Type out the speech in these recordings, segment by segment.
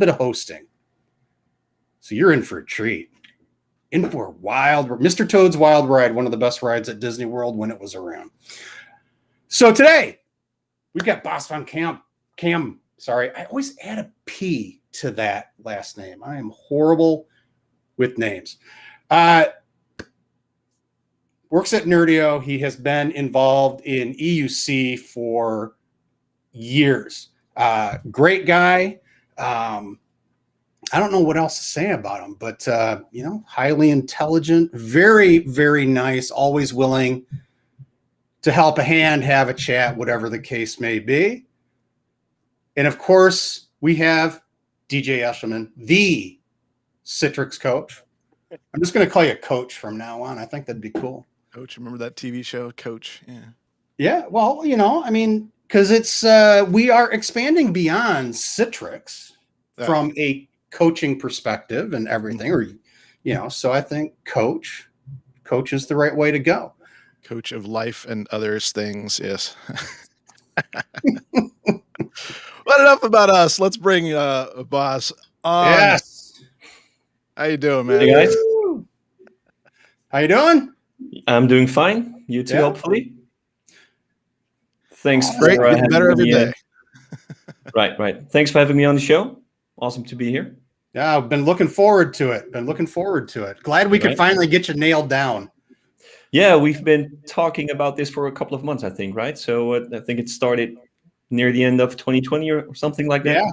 bit of hosting. So you're in for a treat. In for a wild, Mr. Toad's Wild Ride, one of the best rides at Disney World when it was around. So today, we've got Bas van Kaam. Sorry, I always add a P to that last name. I am horrible with names. Works at Nerdio. He has been involved in EUC for years. Great guy. I don't know what else to say about him, but highly intelligent, very, very nice, always willing to help a hand, have a chat, whatever the case may be. And of course, we have DJ Eshelman, the Citrix coach. I'm just going to call you Coach from now on. I think that'd be cool. Coach, remember that TV show, Coach? Yeah. Yeah. Well, because it's we are expanding beyond Citrix from a coaching perspective and everything, or so I think coach is the right way to go. Coach of life and others things, yes. But enough about us. Let's bring Bas on. Yes. How you doing, man? Hey guys. How you doing? I'm doing fine. You too, hopefully. Thanks for getting better every day. Right. Thanks for having me on the show. Awesome to be here. Yeah, I've been looking forward to it. Glad we could finally get you nailed down. Yeah, we've been talking about this for a couple of months, I think, right? So I think it started near the end of 2020 or something like that. Yeah.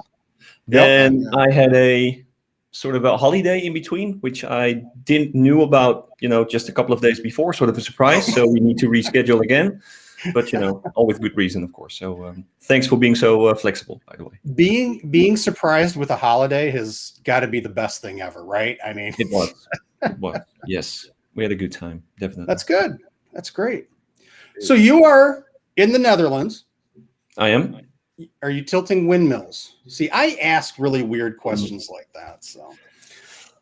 Then I had a sort of a holiday in between, which I didn't knew about, just a couple of days before, sort of a surprise. So we need to reschedule again. But all with good reason, of course. So thanks for being so flexible, by the way. Being surprised with a holiday has got to be the best thing ever, right? I mean, it was. Yes, we had a good time, definitely. That's good. That's great. So you are in the Netherlands. I am. Are you tilting windmills? See, I ask really weird questions like that. So,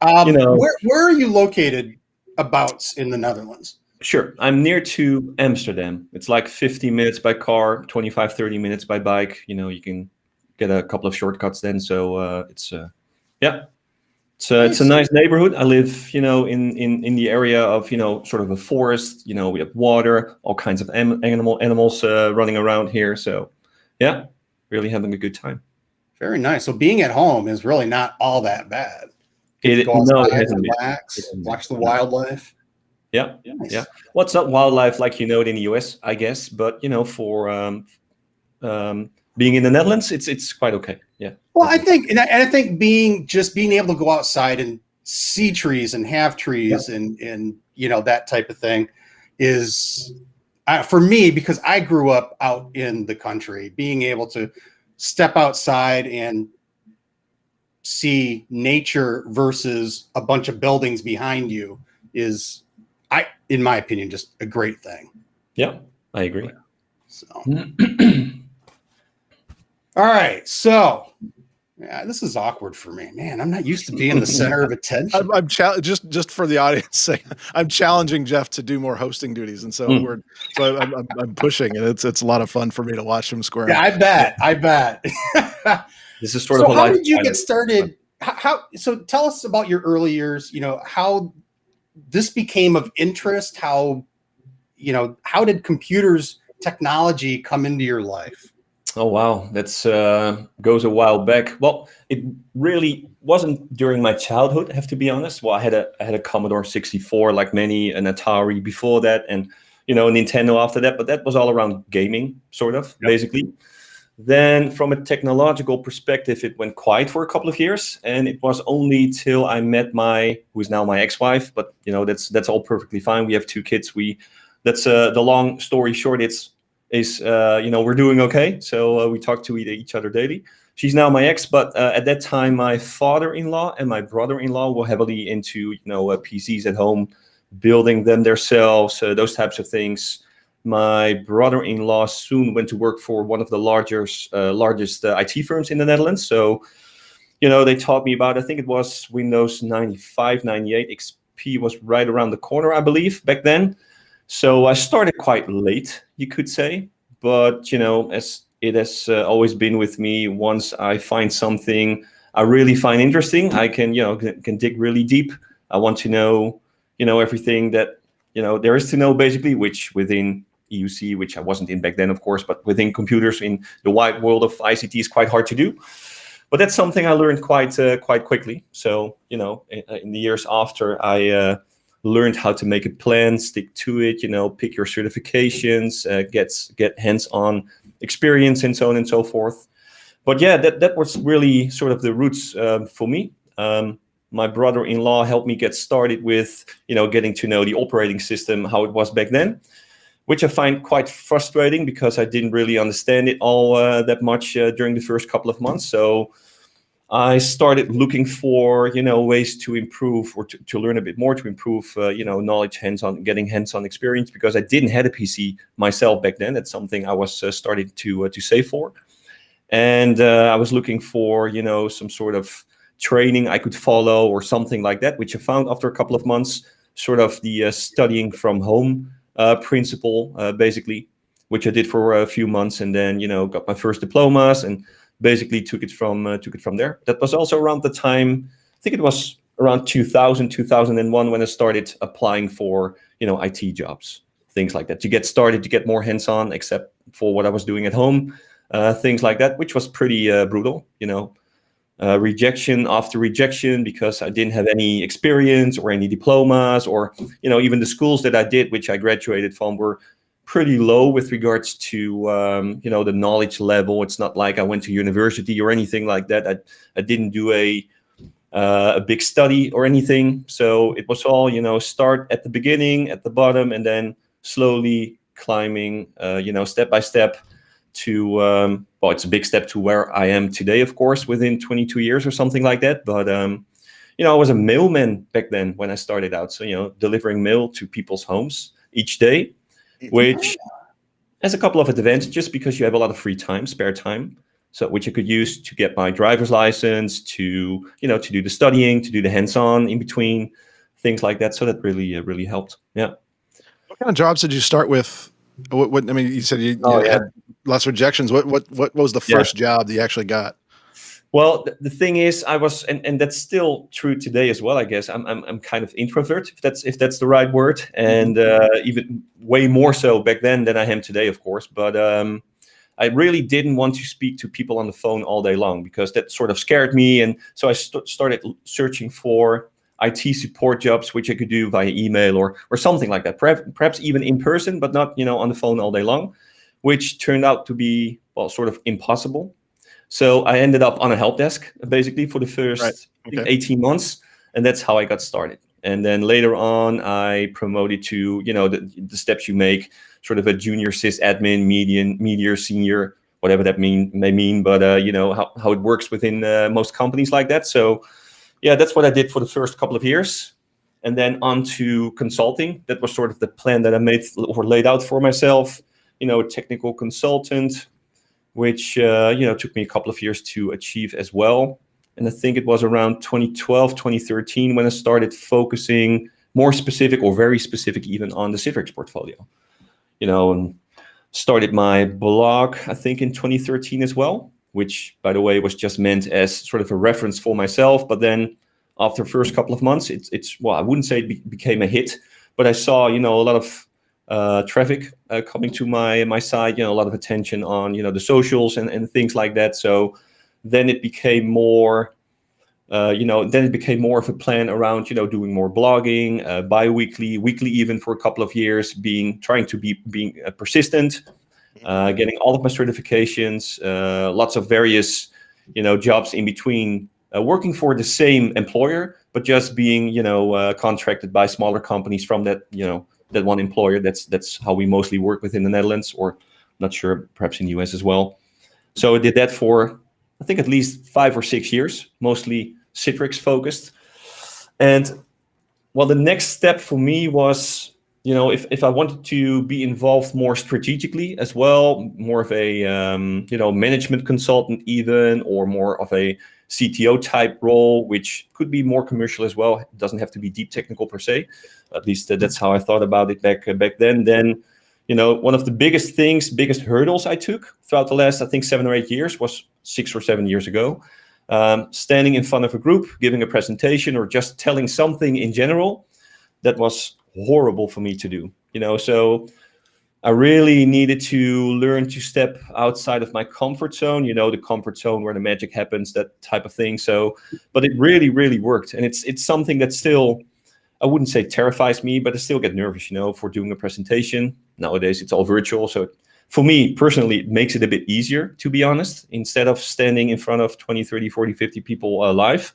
where are you located abouts in the Netherlands? Sure. I'm near to Amsterdam. It's like 50 minutes by car, 25, 30 minutes by bike. You can get a couple of shortcuts then. So it's a nice neighborhood. I live, in the area of, sort of a forest. We have water, all kinds of animals running around here. So, yeah, really having a good time. Very nice. So being at home is really not all that bad. It hasn't been. Relax, watch the wildlife. Yeah, nice. Yeah. Well, it's not wildlife like it in the US, I guess, but for being in the Netherlands, it's quite okay. Yeah. Well, I think being able to go outside and see trees and have trees and that type of thing is for me, because I grew up out in the country. Being able to step outside and see nature versus a bunch of buildings behind you is, in my opinion, just a great thing. Yeah, I agree. So, all right. So, this is awkward for me, man. I'm not used to being the center of attention. I'm just for the audience sake. I'm challenging Jeff to do more hosting duties, and so I'm pushing, and it's a lot of fun for me to watch him square. Yeah, I bet. This is sort of. How did you get started? So tell us about your early years. How this became of interest. How did computers technology come into your life? Oh wow, that's goes a while back. Well, it really wasn't during my childhood, I have to be honest. Well, I had a Commodore 64, like many, an Atari before that, and Nintendo after that. But that was all around gaming, sort of, basically. Then, from a technological perspective, it went quiet for a couple of years, and it was only till I met who is now my ex-wife. But that's all perfectly fine. We have 2 kids. That's the long story short. We're doing okay. So we talk to each other daily. She's now my ex, but at that time, my father-in-law and my brother-in-law were heavily into PCs at home, building them themselves, those types of things. My brother-in-law soon went to work for one of the largest IT firms in the Netherlands. So, they taught me about, I think it was Windows 95, 98. XP was right around the corner, I believe, back then. So I started quite late, you could say. But, as it has always been with me, once I find something I really find interesting. I can, can dig really deep. I want to know, everything that, there is to know basically, which within EUC, which I wasn't in back then, of course, but within computers in the wide world of ICT is quite hard to do. But that's something I learned quite quickly. So, in the years after, I learned how to make a plan, stick to it, pick your certifications, get hands-on experience and so on and so forth. But yeah, that was really sort of the roots for me. My brother-in-law helped me get started with, getting to know the operating system, how it was back then, which I find quite frustrating because I didn't really understand it all that much during the first couple of months. So I started looking for, ways to improve or to learn a bit more, to improve, knowledge, getting hands-on experience, because I didn't have a PC myself back then. That's something I was starting to save for. And I was looking for, some sort of training I could follow or something like that, which I found after a couple of months, sort of the studying from home principle, basically, which I did for a few months, and then, got my first diplomas and basically took it from there. That was also around the time, I think it was around 2000, 2001 when I started applying for, IT jobs, things like that, to get started, to get more hands-on, except for what I was doing at home, things like that, which was pretty brutal, rejection after rejection, because I didn't have any experience or any diplomas, or, even the schools that I did, which I graduated from, were pretty low with regards to, the knowledge level. It's not like I went to university or anything like that. I didn't do a big study or anything. So it was all, start at the beginning, at the bottom, and then slowly climbing, step by step to, it's a big step to where I am today, of course, within 22 years or something like that. But, I was a mailman back then when I started out. So, delivering mail to people's homes each day, which has a couple of advantages, because you have a lot of free time, spare time, so which I could use to get my driver's license, to, to do the studying, to do the hands-on in between, things like that. So that really helped. Yeah. What kind of jobs did you start with? What I mean, you said you had lots of rejections. What was the first job that you actually got? Well, the thing is, I was, and that's still true today as well, I guess. I'm kind of introvert, if that's the right word, and even way more so back then than I am today, of course. But I really didn't want to speak to people on the phone all day long, because that sort of scared me. And so I started searching for IT support jobs, which I could do via email or something like that, perhaps even in person, but not, on the phone all day long, which turned out to be, sort of impossible. So I ended up on a help desk, basically, for the first 18 months, and that's how I got started. And then later on, I promoted to, the steps you make, sort of a junior sysadmin, median, senior, whatever that may mean, but how it works within most companies like that. So yeah, that's what I did for the first couple of years. And then on to consulting. That was sort of the plan that I made or laid out for myself, a technical consultant, which, took me a couple of years to achieve as well. And I think it was around 2012, 2013 when I started focusing more specific, or very specific even, on the Citrix portfolio, and started my blog, I think, in 2013 as well, which, by the way, was just meant as sort of a reference for myself. But then after the first couple of months, it's I wouldn't say it became a hit, but I saw, a lot of traffic coming to my site, a lot of attention on, the socials and things like that. So then it became more, more of a plan around, doing more blogging, bi-weekly, weekly, even for a couple of years, trying to be persistent, getting all of my certifications, lots of various, jobs in between, working for the same employer, but just being, contracted by smaller companies from that, that one employer. That's how we mostly work within the Netherlands, or not sure, perhaps in the US as well. So I did that for, I think, at least 5 or 6 years, mostly Citrix focused. And well, the next step for me was, if I wanted to be involved more strategically as well, more of a, management consultant even, or more of a CTO type role, which could be more commercial as well. It doesn't have to be deep technical per se. At least that's how I thought about it back then. Then, one of the biggest hurdles I took throughout the last, I think, 7 or 8 years was 6 or 7 years ago, Standing in front of a group, giving a presentation, or just telling something in general, that was horrible for me to do. So I really needed to learn to step outside of my comfort zone, the comfort zone where the magic happens, that type of thing. So, but it really, really worked. And it's something that still, I wouldn't say terrifies me, but I still get nervous, for doing a presentation. Nowadays, it's all virtual. So for me personally, it makes it a bit easier, to be honest, instead of standing in front of 20, 30, 40, 50 people live.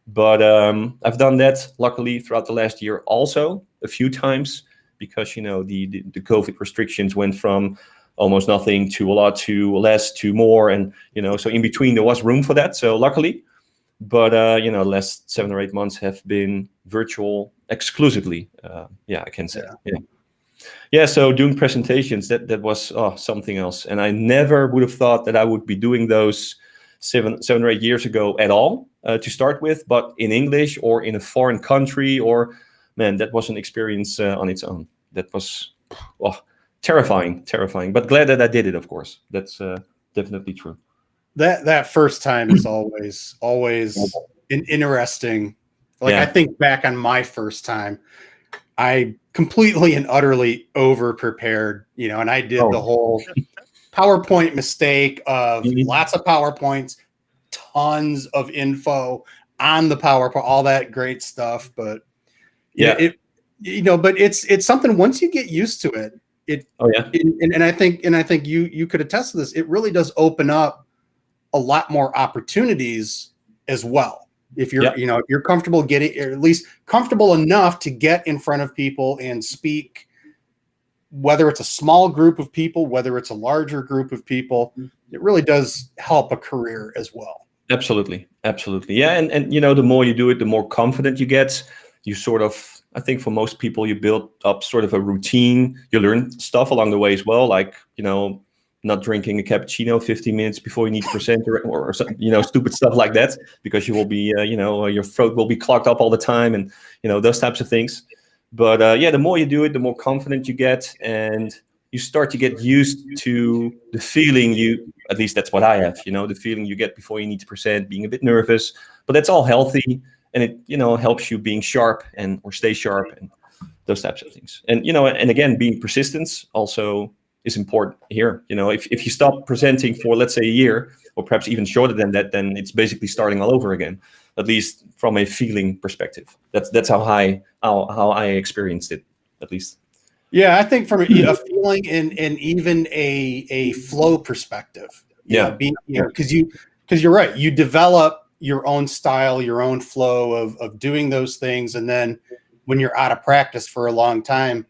But I've done that, luckily, throughout the last year also a few times, because, the COVID restrictions went from almost nothing to a lot to less to more. And, so in between there was room for that. So luckily, but, the last 7 or 8 months have been virtual exclusively. I can say. Yeah. So doing presentations, that was something else. And I never would have thought that I would be doing those 7 or 8 years ago at all to start with, but in English or in a foreign country, or man, that was an experience on its own. That was terrifying, but glad that I did it, of course. That's definitely true. That first time is always an interesting. I think back on my first time, I completely and utterly over prepared, and I did the whole PowerPoint mistake of lots of PowerPoints, tons of info on the PowerPoint, all that great stuff. But but it's something, once you get used to it. And I think you could attest to this. It really does open up a lot more opportunities as well. If you're, if you're comfortable getting, or at least comfortable enough to get in front of people and speak, whether it's a small group of people, whether it's a larger group of people, it really does help a career as well. Absolutely. Yeah. And the more you do it, the more confident you get. You sort of, I think for most people, you build up sort of a routine. You learn stuff along the way as well, like, not drinking a cappuccino 15 minutes before you need to present, or some, stupid stuff like that, because you will be, your throat will be clogged up all the time, and, those types of things. But the more you do it, the more confident you get, and you start to get used to the feeling at least that's what I have, the feeling you get before you need to present, being a bit nervous, but that's all healthy. And it, helps you being sharp or stay sharp and those types of things. And, and again, being persistent also is important here. If you stop presenting for, let's say, a year, or perhaps even shorter than that, then it's basically starting all over again, at least from a feeling perspective. That's how I experienced it, at least. Yeah, I think from a feeling and even a flow perspective. Because you're right. You develop your own style, your own flow of doing those things. And then when you're out of practice for a long time,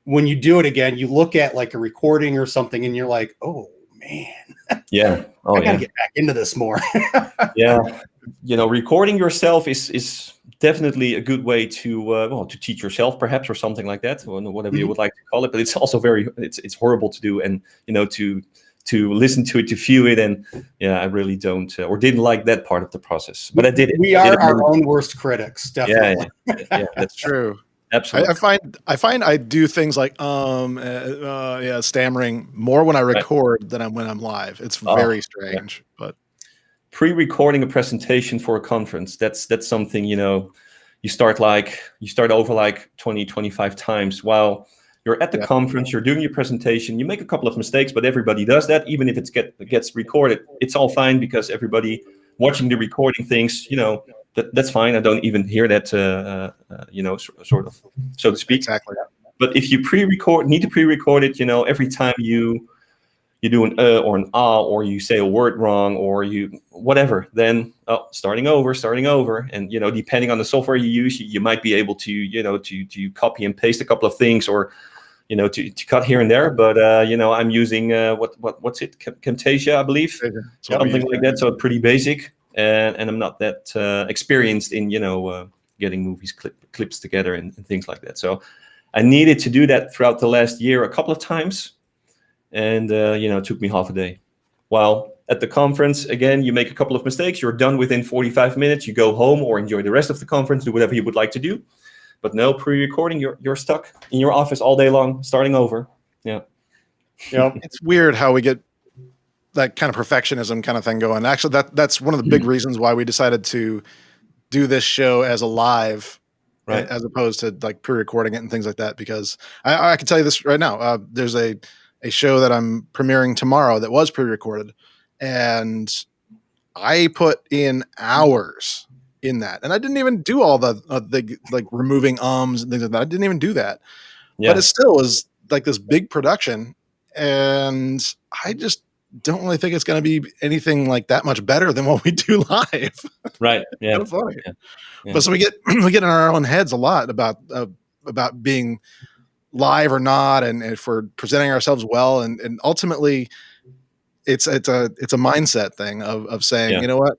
when you do it again, you look at like a recording or something and you're like, oh man, I gotta get back into this more. Recording yourself is definitely a good way to teach yourself, perhaps, or something like that, or whatever you would like to call it. But it's also it's horrible to do, and to listen to it, to view it, and I really don't or didn't like that part of the process. But I did it. We are our own worst critics, definitely. Yeah, that's true. Absolutely. I find I do things like stammering more when I record than when I'm live. It's very strange. But pre-recording a presentation for a conference, that's something, you start over like 20, 25 times while you're at the conference, you're doing your presentation, you make a couple of mistakes, but everybody does that. Even if it gets recorded, it's all fine, because everybody watching the recording thinks, that's fine. I don't even hear that, sort of, so to speak. Exactly. But if you need to pre-record it, every time you do an or an or you say a word wrong, or whatever, then starting over. And, depending on the software you use, you might be able to, to copy and paste a couple of things, or, to cut here and there. But, I'm using, what's it? Camtasia, I believe. Something like that. So pretty basic. And I'm not that experienced in, getting movies clips together and things like that. So I needed to do that throughout the last year a couple of times. And, it took me half a day. While at the conference, again, you make a couple of mistakes. You're done within 45 minutes. You go home or enjoy the rest of the conference, do whatever you would like to do. But no pre-recording, you're stuck in your office all day long, starting over. Yeah. It's weird how we get that kind of perfectionism kind of thing going. Actually, that's one of the big reasons why we decided to do this show as a live, Right. as opposed to like pre-recording it and things like that. Because I can tell you this right now. There's a show that I'm premiering tomorrow that was pre-recorded, and I put in hours in that, and I didn't even do all the like removing ums and things like that. I didn't even do that, but it still was like this big production, and I just don't really think it's going to be anything like that much better than what we do live. Right. Yeah. Kind of funny. Yeah. But so we get in our own heads a lot about being live or not, and if we're presenting ourselves well, and ultimately it's a mindset thing of saying, you know what,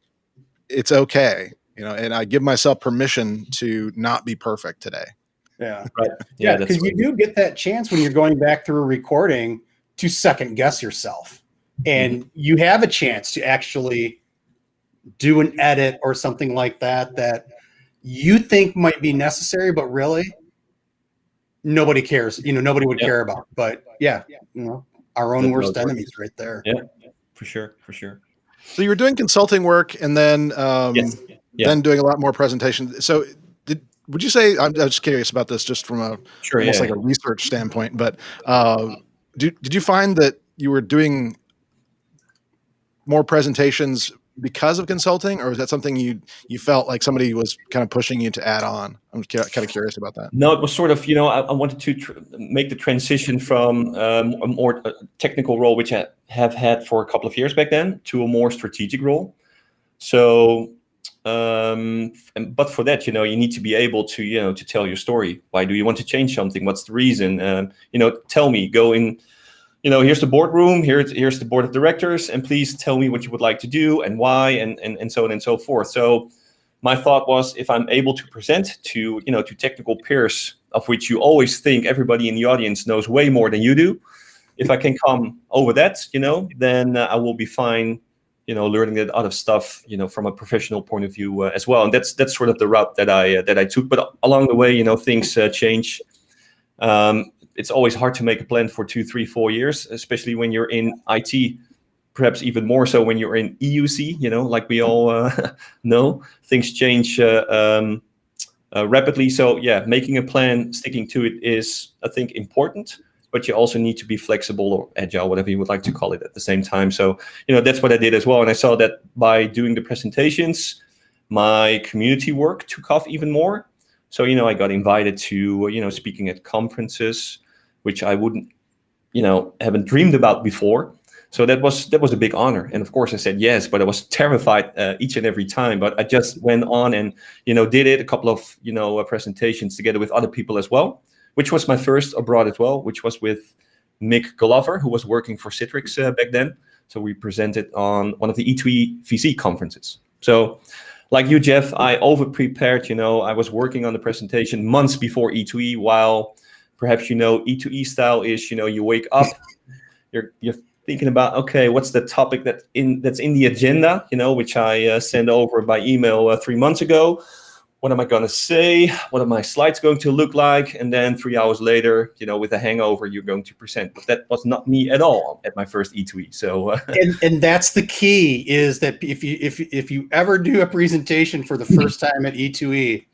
it's okay, and I give myself permission to not be perfect today. Yeah. Right. Yeah, because you do get that chance when you're going back through a recording to second guess yourself, and you have a chance to actually do an edit or something like that you think might be necessary, but really nobody cares. Nobody would care about. But our own worst enemies right there. Yeah, for sure. So you were doing consulting work, and then then doing a lot more presentations. So would you say, I'm just curious about this, just from almost like a research standpoint, but did you find that you were doing more presentations because of consulting, or is that something you felt like somebody was kind of pushing you to add on? I'm kind of curious about that. No, it was sort of, I wanted to make the transition from a more technical role, which I have had for a couple of years back then, to a more strategic role. So, but for that, you need to be able to, to tell your story. Why do you want to change something? What's the reason? Tell me, go in. Here's the boardroom, here's the board of directors, and please tell me what you would like to do and why, and so on and so forth. So my thought was, if I'm able to present to technical peers, of which you always think everybody in the audience knows way more than you do, if I can come over that, then I will be fine, learning that other stuff, from a professional point of view as well. And that's sort of the route that I took. But along the way, things change. It's always hard to make a plan for 2, 3, 4 years, especially when you're in IT, perhaps even more so when you're in EUC, like we all know. Things change rapidly. So making a plan, sticking to it is, I think, important, but you also need to be flexible or agile, whatever you would like to call it, at the same time. So, that's what I did as well. And I saw that by doing the presentations, my community work took off even more. So, I got invited to, speaking at conferences, which I wouldn't, haven't dreamed about before. So that was a big honor. And of course I said yes, but I was terrified each and every time. But I just went on and, did it, a couple of, presentations together with other people as well, which was my first abroad as well, which was with Mick Glover, who was working for Citrix back then. So we presented on one of the E2E VC conferences. So like you, Jeff, I over-prepared, I was working on the presentation months before E2E, while perhaps, E2E style is, you wake up, you're thinking about, okay, what's the topic that's in the agenda, which I sent over by email 3 months ago. What am I going to say? What are my slides going to look like? And then 3 hours later, with a hangover, you're going to present. But that was not me at all at my first E2E. So, and that's the key, is that if you ever do a presentation for the first time at E2E,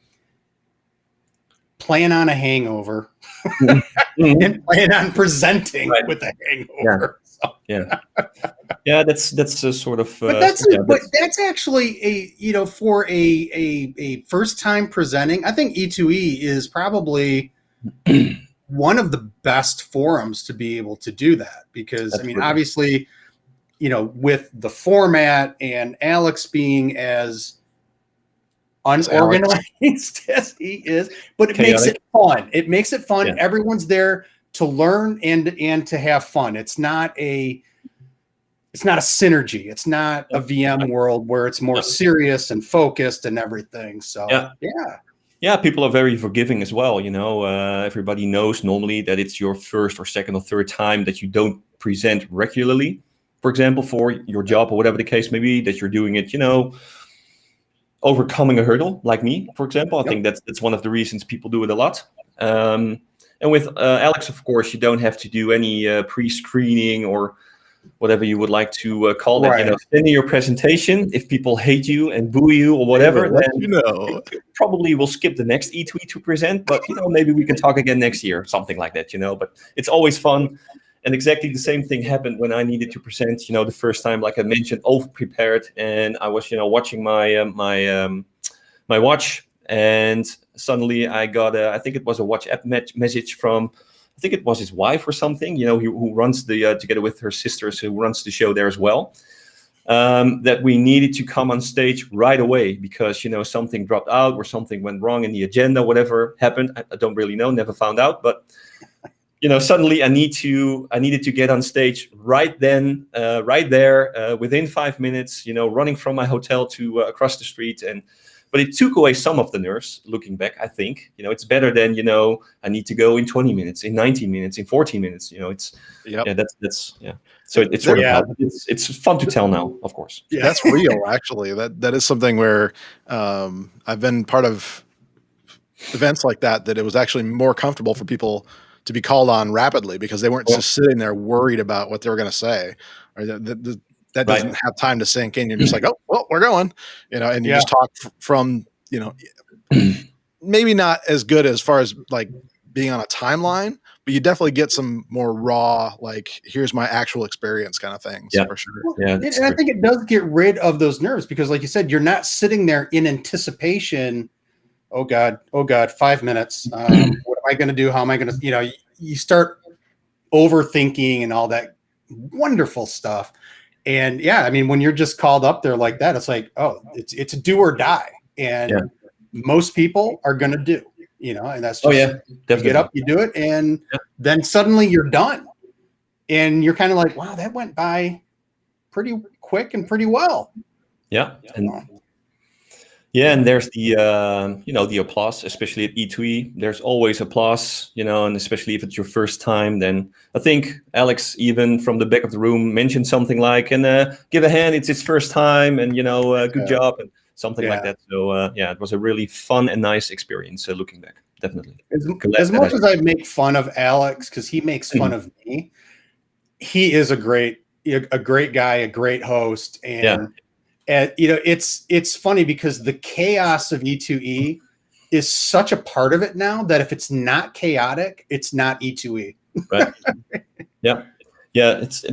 plan on a hangover and plan on presenting with a hangover. Yeah, that's a sort of. But that's actually for a first time presenting. I think E2E is probably one of the best forums to be able to do that, because obviously, with the format and Alex being as unorganized as he is, but it makes it fun. It makes it fun. Yeah. Everyone's there to learn and to have fun. It's not a synergy. It's not a VM world where it's more serious and focused and everything. So yeah, people are very forgiving as well. Everybody knows normally that it's your first or second or third time that you don't present regularly, for example, for your job or whatever the case may be, that you're doing it, overcoming a hurdle, like me, for example. I think that's one of the reasons people do it a lot. And with Alex, of course, you don't have to do any pre-screening or whatever you would like to call it. Right. Send in your presentation. If people hate you and boo you or whatever, then probably we'll skip the next E2E to present. But maybe we can talk again next year, something like that. But it's always fun. And exactly the same thing happened when I needed to present. The first time, like I mentioned, over prepared, and I was watching my my watch, and suddenly I got I think it was a WhatsApp message from, I think it was his wife or something, who runs the, together with her sisters, who runs the show there as well, that we needed to come on stage right away because, something dropped out or something went wrong in the agenda, whatever happened. I don't really know, never found out. But, suddenly I needed to get on stage right then, right there, within 5 minutes, running from my hotel to across the street. But it took away some of the nerves, looking back, I think. It's better than, I need to go in 20 minutes, in 19 minutes, in 14 minutes. It's, that's. So it's sort of, it's fun to tell now, of course. Yeah, that's real, actually. That is something where I've been part of events like that it was actually more comfortable for people to be called on rapidly because they weren't just sitting there worried about what they were going to say, or that doesn't have time to sink in. You're just like, oh, well, we're going, and you just talk from, maybe not as good as far as like being on a timeline, but you definitely get some more raw, like, here's my actual experience kind of things for sure. Well, and I think it does get rid of those nerves because, like you said, you're not sitting there in anticipation. Oh God, 5 minutes. What am I going to do? How am I going to, you start overthinking and all that wonderful stuff. And when you're just called up there like that, it's like, oh, it's a do or die. And most people are going to do, and that's just, you get up, you do it. And then suddenly you're done. And you're kind of like, wow, that went by pretty quick and pretty well. Yeah. And there's the, the applause, especially at E2E. There's always applause, and especially if it's your first time, then I think Alex, even from the back of the room, mentioned something like, and give a hand, it's his first time, and, good job, and something like that. So, it was a really fun and nice experience looking back, definitely. As much as I make fun of Alex, because he makes fun of me, he is a great guy, a great host, and it's funny because the chaos of E2E is such a part of it now that if it's not chaotic, it's not E2E. Right. Yeah. It's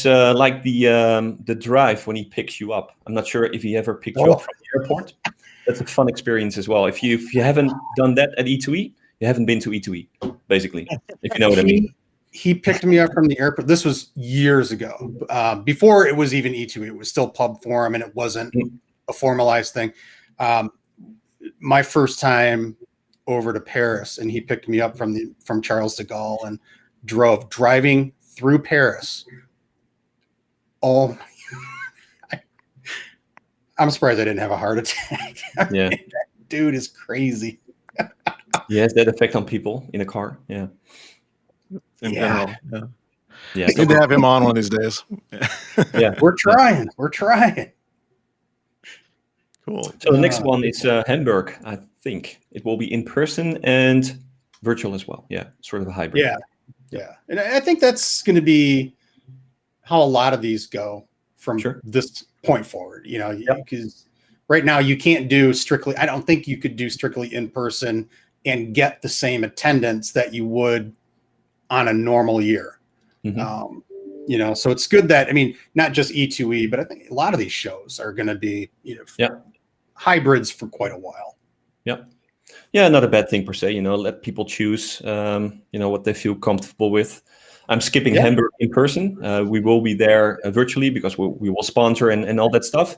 like the drive when he picks you up. I'm not sure if he ever picked you up from the airport. That's a fun experience as well. If you haven't done that at E2E, you haven't been to E2E, basically. If you know what I mean. He picked me up from the airport. This was years ago, before it was even E2E. It was still pub forum, and it wasn't a formalized thing. My first time over to Paris, and he picked me up from Charles de Gaulle and driving through Paris. Oh, I'm surprised I didn't have a heart attack. Yeah, that dude is crazy. Has that effect on people in a car? Yeah. Yeah. Good to have him on one of these days. We're trying. Cool. So the next one is Hamburg. I think it will be in person and virtual as well. Yeah, sort of a hybrid. Yeah. And I think that's going to be how a lot of these go from this point forward. Because right now you can't do strictly. I don't think you could do strictly in person and get the same attendance that you would on a normal year. So it's good that, not just E2E, but I think a lot of these shows are going to be, hybrids for quite a while. Yeah, not a bad thing per se, let people choose, what they feel comfortable with. I'm skipping Hamburg in person. We will be there virtually because we will sponsor and all that stuff.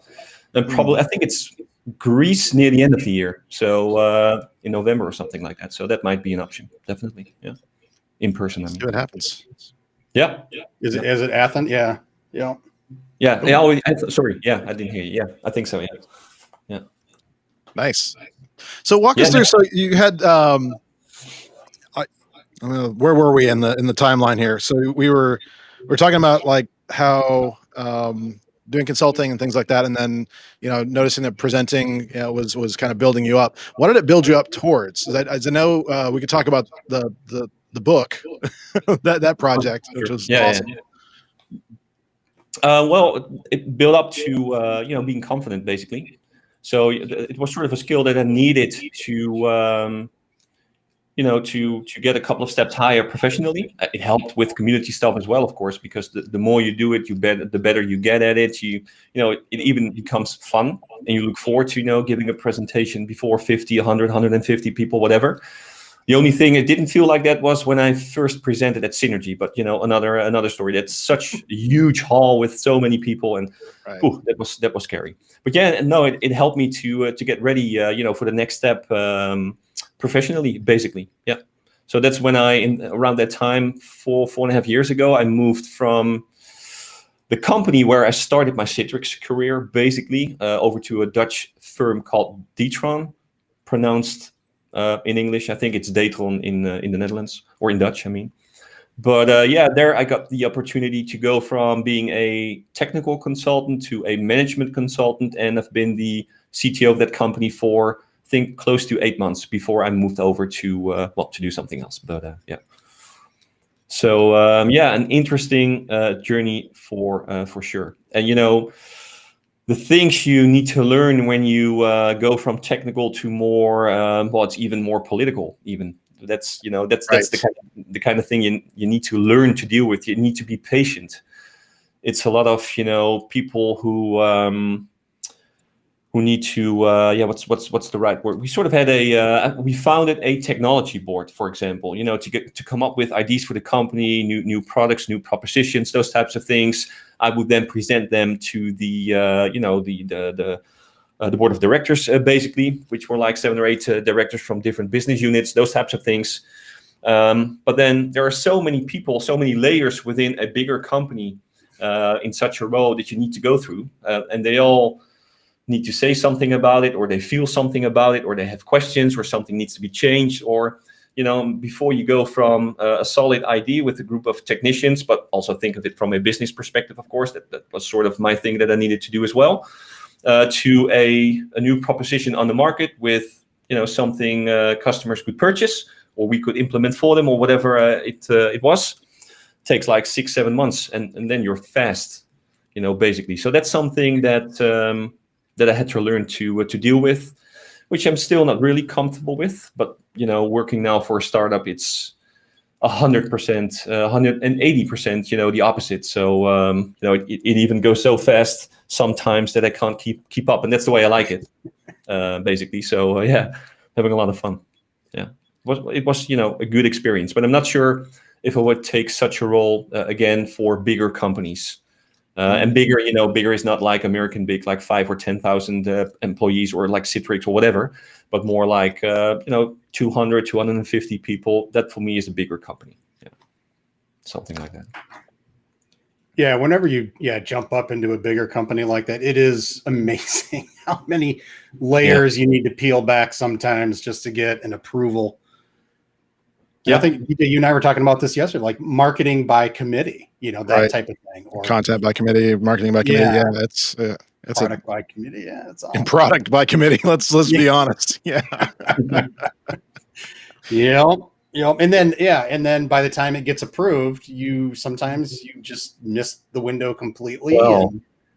And probably, I think it's Greece near the end of the year. So in November or something like that. So that might be an option. Definitely. Yeah. In person. See what happens. Yeah. Is it Athens? Yeah. Sorry. Yeah, I didn't hear you. Yeah, I think so. Yeah. Nice. So walk us through. So you had where were we in the timeline here? So we're talking about like how doing consulting and things like that, and then noticing that presenting was kind of building you up. What did it build you up towards? As I know, we could talk about the book, that project, which was awesome. Well, it built up to being confident, basically. So it was sort of a skill that I needed to to get a couple of steps higher professionally. It helped with community stuff as well, of course, because the more you do it, the better you get at it. It even becomes fun, and you look forward to giving a presentation before 50, 100, 150 people, whatever. The only thing it didn't feel like that was when I first presented at Synergy, but another story. That's such a huge hall with so many people, and Right. that was scary. But yeah, no, it helped me to get ready, for the next step professionally, basically. Yeah. So that's when around that time, 4.5 years ago, I moved from the company where I started my Citrix career, basically, over to a Dutch firm called Detron, pronounced in English. I think it's Datron in the Netherlands, or in Dutch, I mean. But there I got the opportunity to go from being a technical consultant to a management consultant, and I've been the CTO of that company for, I think, close to 8 months before I moved over to do something else. But yeah. So an interesting journey for sure. And the things you need to learn when you go from technical to more, it's even more political. Even that's the kind of thing you need to learn to deal with. You need to be patient. It's a lot of people who need to what's the right word? We sort of had we founded a technology board, for example, to come up with ideas for the company, new products, new propositions, those types of things. I would then present them to the board of directors, basically, which were like 7 or 8 directors from different business units, those types of things. But then there are so many people, so many layers within a bigger company in such a role that you need to go through, and they all need to say something about it, or they feel something about it, or they have questions, or something needs to be changed, or before you go from a solid idea with a group of technicians, but also think of it from a business perspective, of course, that was sort of my thing that I needed to do as well, to a new proposition on the market with something customers could purchase, or we could implement for them, or whatever it was. It takes like 6-7 months, and then you're fast, basically. So that's something that I had to learn to deal with, which I'm still not really comfortable with. But working now for a startup, it's 100%, 180%, the opposite. So it even goes so fast sometimes that I can't keep up, and that's the way I like it, basically. So having a lot of fun. Yeah, it was a good experience, but I'm not sure if I would take such a role again for bigger companies. And bigger, bigger is not like American big, like 5 or 10,000 employees, or like Citrix or whatever, but more like 200, 250 people. That for me is a bigger company. Yeah, something like that. Yeah, whenever you jump up into a bigger company like that, it is amazing how many layers you need to peel back sometimes just to get an approval. Yeah, I think you and I were talking about this yesterday, like marketing by committee, that type of thing, or content by committee, marketing by committee. Yeah, that's product by committee. Yeah, it's awesome. And product by committee. Let's be honest. Yeah. And then by the time it gets approved, sometimes you just miss the window completely. Well,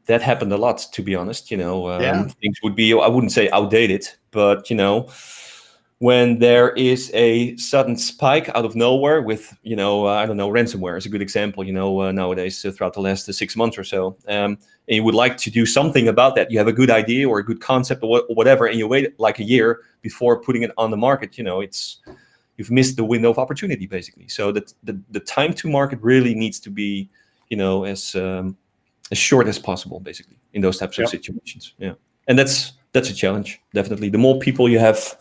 that happened a lot, to be honest. Things would be, I wouldn't say outdated, but when there is a sudden spike out of nowhere with, I don't know, ransomware is a good example, nowadays throughout the last 6 months or so. And you would like to do something about that. You have a good idea or a good concept or whatever, and you wait like a year before putting it on the market. You've missed the window of opportunity, basically. So the time to market really needs to be, as short as possible, basically, in those types of situations. Yeah, and that's a challenge, definitely. The more people you have,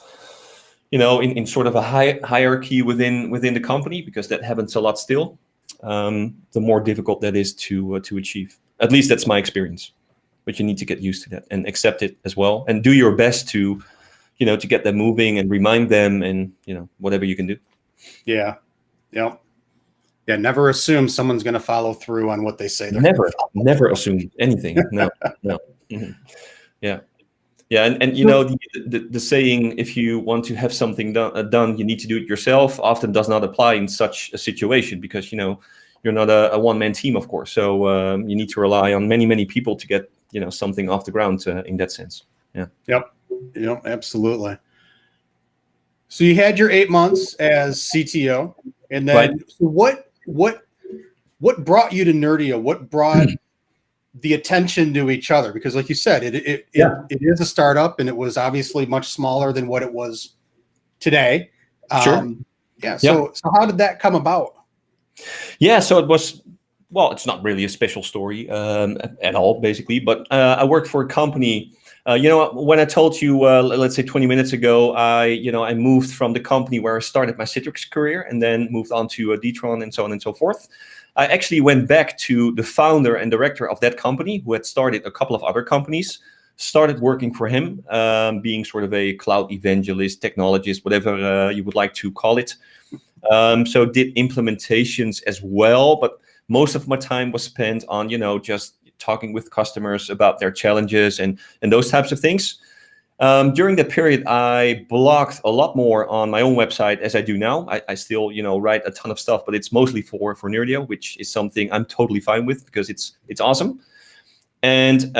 in sort of a hierarchy within the company, because that happens a lot still, the more difficult that is to achieve. At least that's my experience. But you need to get used to that and accept it as well, and do your best to get them moving and remind them, and whatever you can do. Yeah. Never assume someone's going to follow through on what they say. Never assume anything. No. Mm-hmm. Yeah. Yeah, and the saying, if you want to have something done, you need to do it yourself, often does not apply in such a situation, because a one-man team, of course. So you need to rely on many people to get something off the ground in that sense. Yeah. Yep, absolutely. So you had your 8 months as CTO, and then Right. what brought you to Nerdio? What brought the attention to each other? Because like you said, it is a startup, and it was obviously much smaller than what it was today. Sure. So how did that come about? Yeah, so it was, well, it's not really a special story at all, basically. But I worked for a company. When I told you, let's say 20 minutes ago, I moved from the company where I started my Citrix career and then moved on to Detron and so on and so forth. I actually went back to the founder and director of that company, who had started a couple of other companies, started working for him, being sort of a cloud evangelist, technologist, whatever you would like to call it. So did implementations as well, but most of my time was spent on, just talking with customers about their challenges and those types of things. During that period, I blogged a lot more on my own website as I do now. I still, write a ton of stuff, but it's mostly for Nerdio, which is something I'm totally fine with because it's awesome. And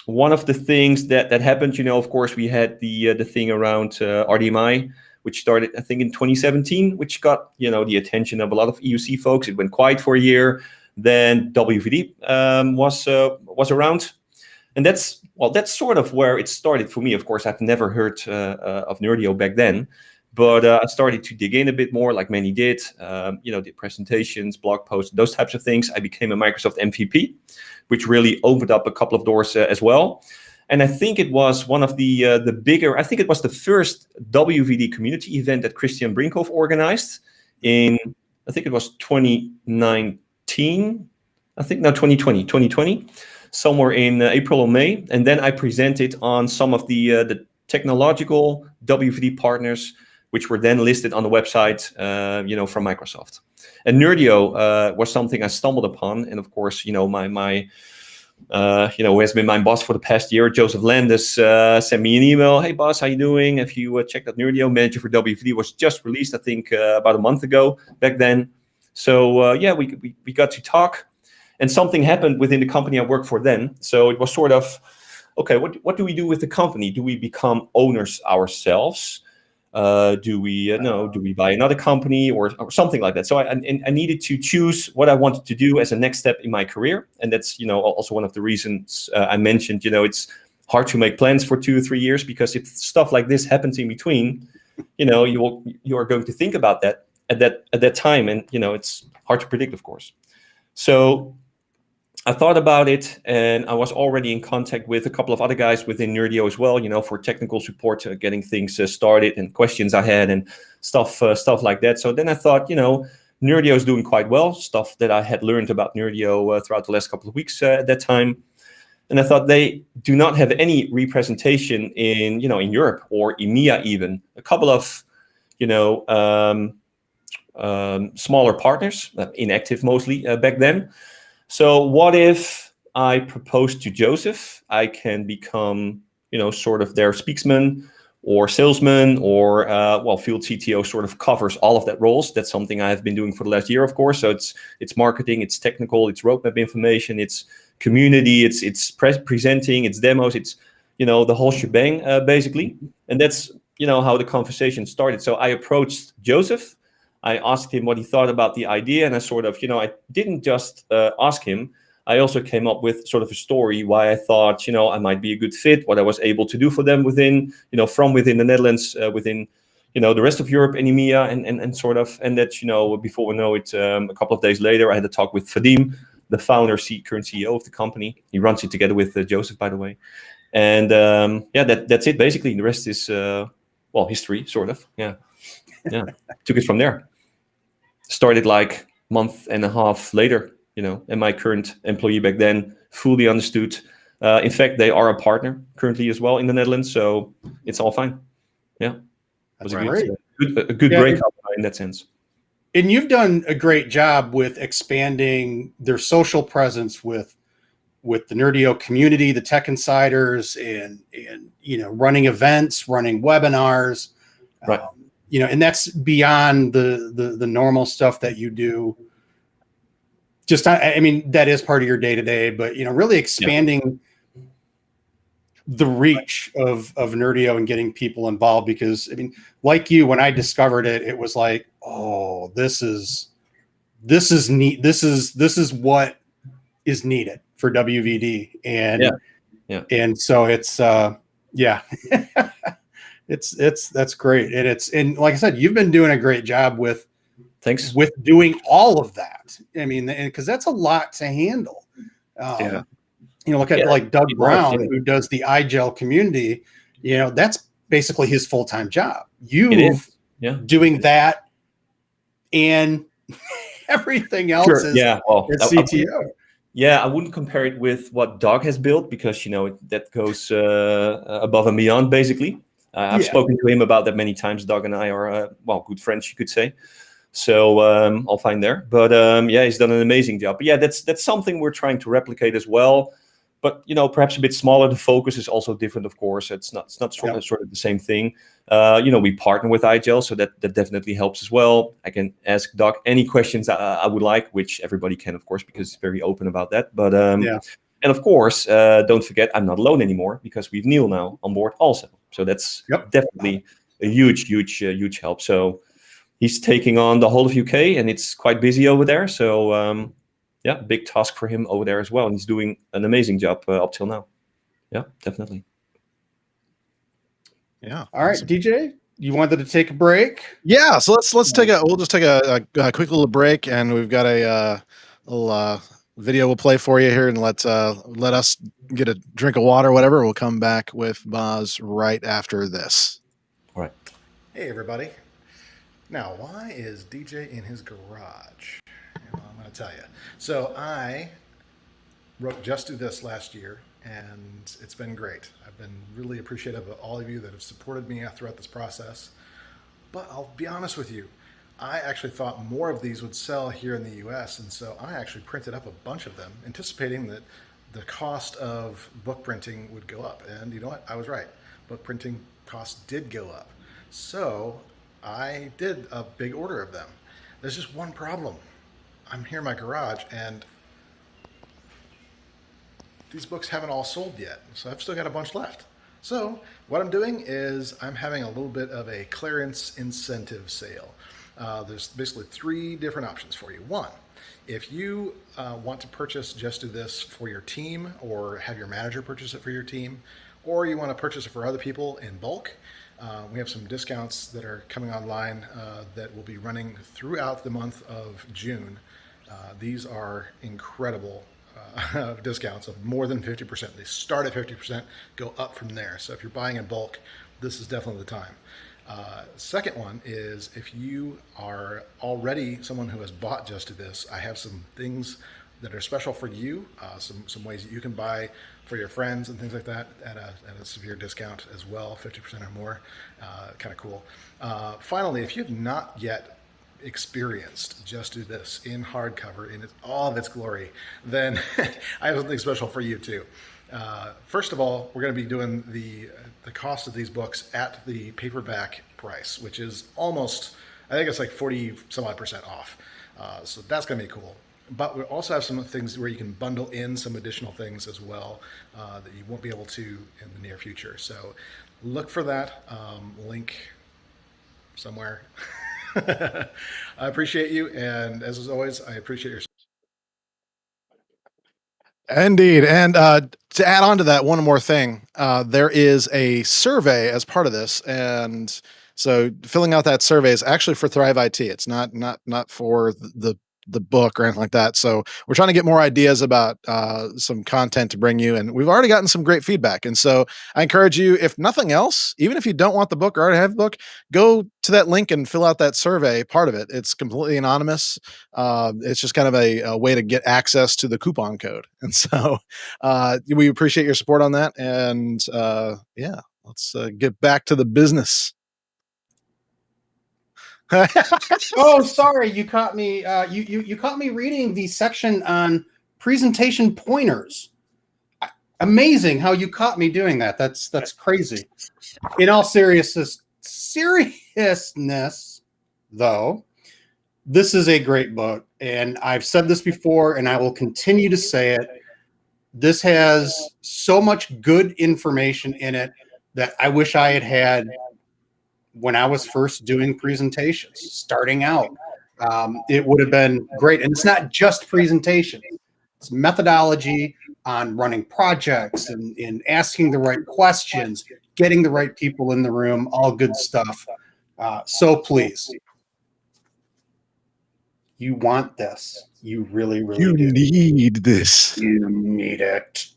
one of the things that happened, of course, we had the thing around RDMI, which started, I think, in 2017, which got, the attention of a lot of EUC folks. It went quiet for a year. Then WVD was around. And that's sort of where it started for me. Of course, I've never heard of Nerdio back then, but I started to dig in a bit more, like many did. Did presentations, blog posts, those types of things. I became a Microsoft MVP, which really opened up a couple of doors as well. And I think it was one of the bigger. I think it was the first WVD community event that Christian Brinkhoff organized in. I think it was 2019. I think no 2020. Somewhere in April or May, and then I presented on some of the technological WVD partners, which were then listed on the website, from Microsoft. And Nerdio was something I stumbled upon, and of course, my who has been my boss for the past year, Joseph Landis, sent me an email. Hey, boss, how you doing? Have you checked out Nerdio? Manager for WVD was just released, I think, about a month ago back then. So we got to talk. And something happened within the company I worked for then. So it was sort of, okay, what do we do with the company? Do we become owners ourselves? Do we buy another company or something like that? So I needed to choose what I wanted to do as a next step in my career. And that's, also one of the reasons I mentioned, it's hard to make plans for 2 or 3 years, because if stuff like this happens in between, you are going to think about that at that time. And, it's hard to predict, of course. So I thought about it, and I was already in contact with a couple of other guys within Nerdio as well, for technical support, getting things started and questions I had and stuff like that. So then I thought, Nerdio is doing quite well, stuff that I had learned about Nerdio throughout the last couple of weeks at that time. And I thought they do not have any representation in Europe or EMEA even. A couple of, smaller partners, inactive mostly back then. So what if I propose to Joseph, I can become, sort of their spokesman or salesman or, field CTO sort of covers all of that roles. That's something I have been doing for the last year, of course. So it's marketing, it's technical, it's roadmap information, it's community, it's presenting, it's demos, it's, the whole shebang, basically. And that's, how the conversation started. So I approached Joseph. I asked him what he thought about the idea, and I sort of, I didn't just ask him. I also came up with sort of a story why I thought, I might be a good fit, what I was able to do for them within, from within the Netherlands, within, the rest of Europe and EMEA, and sort of, and that, before we know it, a couple of days later, I had a talk with Vadim, the founder, current CEO of the company. He runs it together with Joseph, by the way. And that's it basically. The rest is, history, sort of. Yeah. Took it from there. Started like a month and a half later, and my current employee back then fully understood. In fact, they are a partner currently as well in the Netherlands, so it's all fine. Yeah, it was a good breakup in that sense. And you've done a great job with expanding their social presence with the Nerdio community, the Tech Insiders, and running events, running webinars. Right. And that's beyond the normal stuff that you do just, I mean, that is part of your day to day, but, you know, really expanding the reach of Nerdio and getting people involved, because I mean, like you, when I discovered it, it was like, oh, this is neat. This is what is needed for WVD. And and so it's it's that's great. And like I said, you've been doing a great job with doing all of that. I mean, and because that's a lot to handle. You know, look at like Doug Brown, who does the iGel community. You know, that's basically his full-time job. You doing that and everything else is CTO. I wouldn't compare it with what Doug has built, because, you know, that goes above and beyond, basically. I've spoken to him about that many times. Doug and I are, good friends, you could say. So I'll find there. But he's done an amazing job. But yeah, that's something we're trying to replicate as well. But, you know, perhaps a bit smaller. The focus is also different, of course. It's not sort of the same thing. You know, we partner with iGel, so that definitely helps as well. I can ask Doc any questions I would like, which everybody can, of course, because he's very open about that. But and of course, don't forget, I'm not alone anymore, because we've Neil now on board also. So that's definitely a huge help. So he's taking on the whole of UK, and it's quite busy over there. So big task for him over there as well. And he's doing an amazing job up till now. Yeah, definitely. Yeah. All right, DJ, you wanted to take a break? Yeah. So we'll just take a quick little break, and we've got a little video we'll play for you here, and let us get a drink of water, whatever. We'll come back with Bas right after this. All right. Hey, everybody. Now, why is DJ in his garage? Well, I'm going to tell you. So I wrote Just Do This last year, and it's been great. I've been really appreciative of all of you that have supported me throughout this process. But I'll be honest with you, I actually thought more of these would sell here in the US, and so I actually printed up a bunch of them, anticipating that the cost of book printing would go up. And you know what? I was right. Book printing costs did go up. So I did a big order of them. There's just one problem. I'm here in my garage, and these books haven't all sold yet, so I've still got a bunch left. So what I'm doing is I'm having a little bit of a clearance incentive sale. There's basically 3 different options for you. One, if you want to purchase Just Do This for your team, or have your manager purchase it for your team, or you want to purchase it for other people in bulk, we have some discounts that are coming online that will be running throughout the month of June. These are incredible discounts of more than 50%. They start at 50%, go up from there. So if you're buying in bulk, this is definitely the time. Second one is, if you are already someone who has bought Just Do This, I have some things that are special for you, some ways that you can buy for your friends and things like that at a severe discount as well, 50% or more. Kind of cool. Finally, if you have not yet experienced Just Do This in hardcover in all of its glory, then I have something special for you too. First of all, we're going to be doing the cost of these books at the paperback price, which is almost, I think it's like 40 some odd % off. So that's going to be cool. But we also have some things where you can bundle in some additional things as well that you won't be able to in the near future. So look for that link somewhere. I appreciate you, and as always, I appreciate your support. Indeed. And to add on to that, one more thing, there is a survey as part of this, and so filling out that survey is actually for Thrive IT. It's not for the book or anything like that. So we're trying to get more ideas about some content to bring you, and we've already gotten some great feedback. And so I encourage you, if nothing else, even if you don't want the book or already have the book, go to that link and fill out that survey part of it. It's completely anonymous. It's just kind of a way to get access to the coupon code. And so we appreciate your support on that. And let's get back to the business. Oh, sorry, you caught me. You caught me reading the section on presentation pointers. Amazing how you caught me doing that. That's crazy. In all seriousness, though, this is a great book, and I've said this before, and I will continue to say it. This has so much good information in it that I wish I had when I was first doing presentations, starting out. It would have been great. And it's not just presentation. It's methodology on running projects and asking the right questions, getting the right people in the room, all good stuff. So please, you want this. You really, really do. need this. You need it.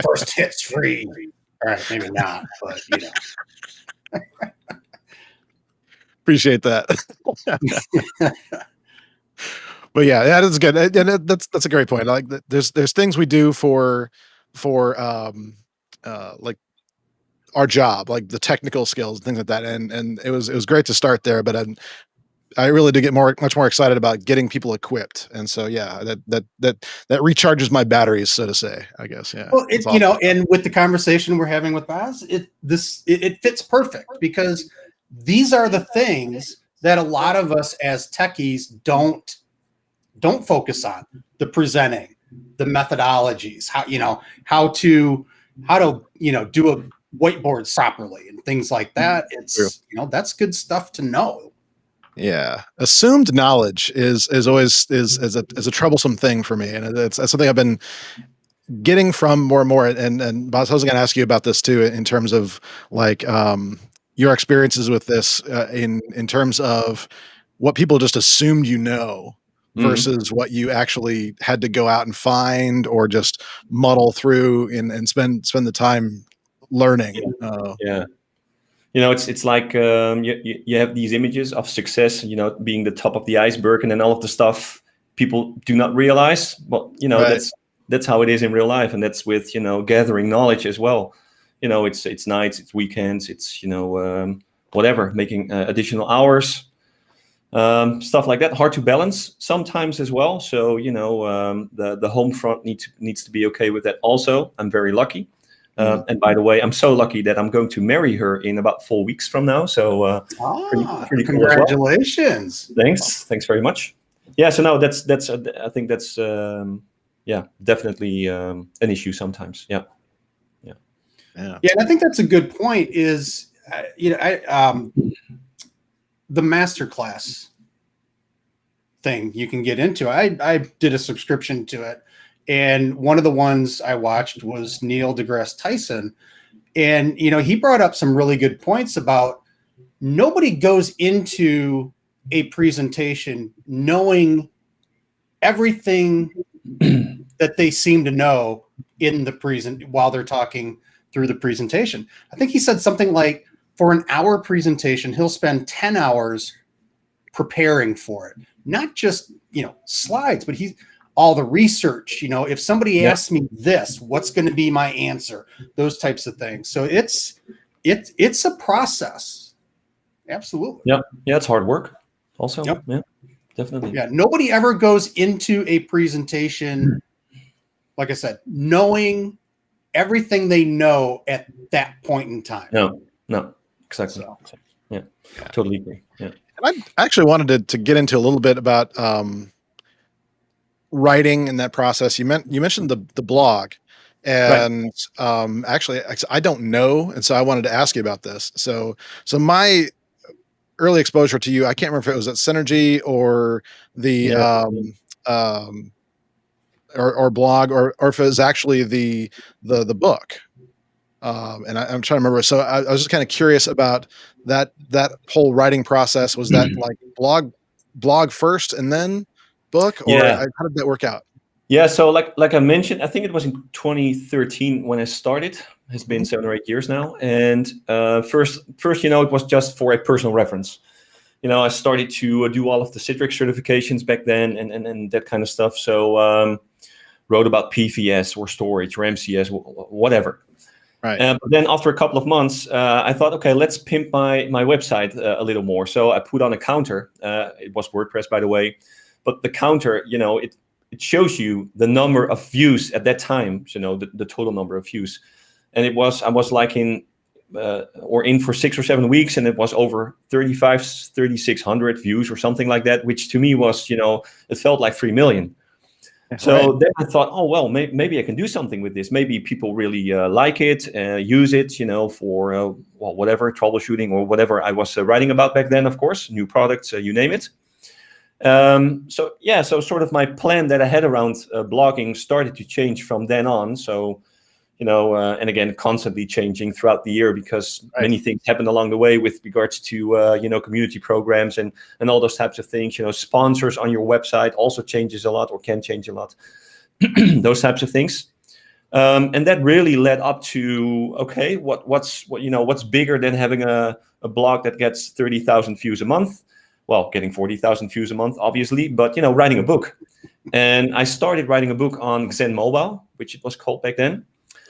First hit's free. All right, maybe not, but Appreciate that. But yeah, that is good, and that's a great point. Like, there's things we do for like our job, like the technical skills, things like that, and it was great to start there. But I really do get much more excited about getting people equipped, and so yeah, that recharges my batteries, so to say, I guess. Yeah. Well, and with the conversation we're having with Bas, it fits perfect, because these are the things that a lot of us as techies don't focus on: the presenting, the methodologies, how to do a whiteboard properly and things like that. It's that's good stuff to know. Yeah, assumed knowledge is always a troublesome thing for me, and that's something I've been getting from more and more. And Bas, I was going to ask you about this too, in terms of like your experiences with this, in terms of what people just assumed versus what you actually had to go out and find, or just muddle through and spend the time learning. Yeah. It's like you have these images of success, being the top of the iceberg, and then all of the stuff people do not realize. Well, Right. that's how it is in real life, and that's with gathering knowledge as well. It's nights, it's weekends, it's whatever, making additional hours, stuff like that. Hard to balance sometimes as well. So the home front needs to be okay with that. Also, I'm very lucky. And by the way, I'm so lucky that I'm going to marry her in about 4 weeks from now. So pretty cool. Congratulations! Well. Thanks very much. Yeah. So no, that's I think that's definitely an issue sometimes. Yeah. And I think that's a good point. Is the masterclass thing you can get into. I did a subscription to it. And one of the ones I watched was Neil deGrasse Tyson. And, he brought up some really good points about nobody goes into a presentation knowing everything that they seem to know in the while they're talking through the presentation. I think he said something like, for an hour presentation, he'll spend 10 hours preparing for it. Not just, slides, but all the research, if somebody asks me this, what's going to be my answer? Those types of things. So it's a process. Absolutely. Yeah. It's hard work also. Yep. Yeah, definitely. Yeah. Nobody ever goes into a presentation, like I said, knowing everything they know at that point in time. No, exactly. So, yeah, totally agree. Yeah. And I actually wanted to get into a little bit about, writing in that process. You mentioned the blog, and right. Actually I don't know, and so I wanted to ask you about this. So my early exposure to you, I can't remember if it was at Synergy or the or blog, or if it was actually the book. And I'm trying to remember. So I was just kind of curious about that whole writing process. Was that like blog first and then book, or how did that work out? Yeah, so like I mentioned, I think it was in 2013 when I started. It's been 7 or 8 years now. And first, it was just for a personal reference. I started to do all of the Citrix certifications back then, and that kind of stuff. So wrote about PVS or storage or MCS, whatever. Right. But then after a couple of months, I thought, okay, let's pimp my website a little more. So I put on a counter. It was WordPress, by the way. But the counter, it shows you the number of views at that time, the total number of views. And I was like in or in for 6 or 7 weeks, and it was over 3,600 views or something like that, which to me was, it felt like 3 million. So then I thought, oh, well, maybe I can do something with this. Maybe people really like it, use it, for whatever, troubleshooting or whatever I was writing about back then, of course, new products, you name it. So sort of my plan that I had around blogging started to change from then on. So, and again, constantly changing throughout the year because many things happened along the way with regards to, community programs and all those types of things. Sponsors on your website also changes a lot or can change a lot. Those types of things. And that really led up to, okay, what's bigger than having a blog that gets 30,000 views a month? Well, getting 40,000 views a month, obviously, but, writing a book. And I started writing a book on Xen Mobile, which it was called back then.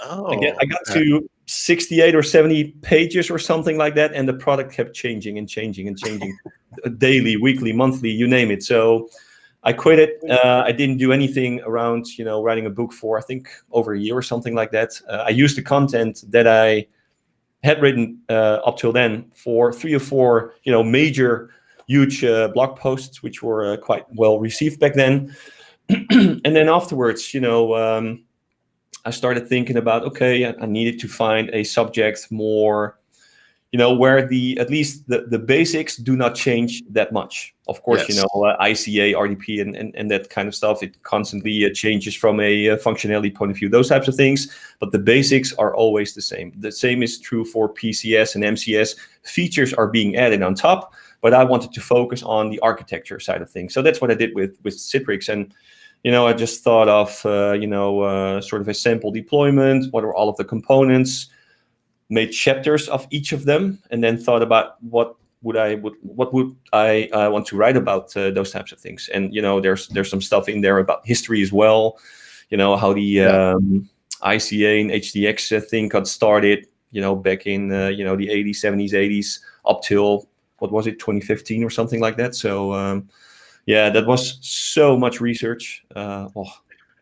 Oh, Again, I got to 68 or 70 pages or something like that, and the product kept changing and changing and changing daily, weekly, monthly, you name it. So I quit it. I didn't do anything around, writing a book for, I think, over a year or something like that. I used the content that I had written up till then for 3 or 4, major, huge blog posts, which were quite well received back then. And then afterwards, I started thinking about, okay, I needed to find a subject more, where at least the basics do not change that much. Of course, Yes. ICA, RDP, and that kind of stuff, it constantly changes from a functionality point of view, those types of things. But the basics are always the same. The same is true for PCS and MCS. Features are being added on top, but I wanted to focus on the architecture side of things. So that's what I did with Citrix. And I just thought of, sort of a sample deployment. What are all of the components? Made chapters of each of them, and then thought about what would I want to write about those types of things. And there's some stuff in there about history as well. How the ICA and HDX thing got started. Back in the 80s, 70s, 80s, up till what was it, 2015 or something like that. So. Yeah, that was so much research.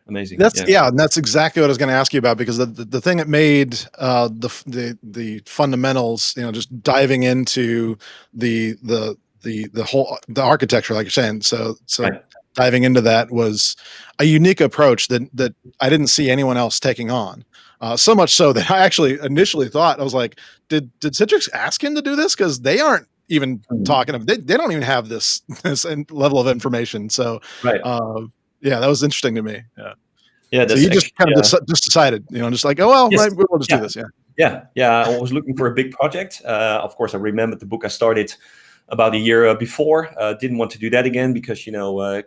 Amazing. And that's exactly what I was going to ask you about, because the thing that made the fundamentals, just diving into the whole architecture, like you're saying. So right. Diving into that was a unique approach that I didn't see anyone else taking on. So much so that I actually initially thought, I was like, did Citrix ask him to do this? Because they aren't even talking of, they don't even have this level of information. So right. That was interesting to me. Yeah. So you just kind of just decided, just like, oh, well, yes. we'll just do this. Yeah. I was looking for a big project. Of course, I remembered the book I started about a year before. Didn't want to do that again because,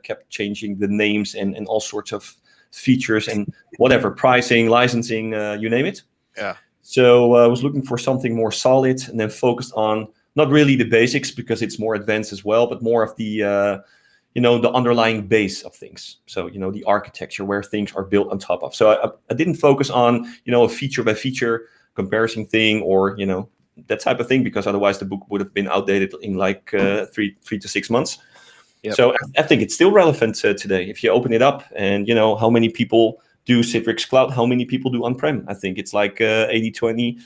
kept changing the names and all sorts of features and whatever, pricing, licensing, you name it. Yeah. So I was looking for something more solid and then focused on not really the basics because it's more advanced as well, but more of the, the underlying base of things. So, the architecture where things are built on top of. So I didn't focus on, a feature by feature comparison thing or, that type of thing, because otherwise the book would have been outdated in like 3 to 6 months. Yep. So I think it's still relevant today. If you open it up and, how many people do Citrix Cloud, how many people do on-prem? I think it's like 80-20.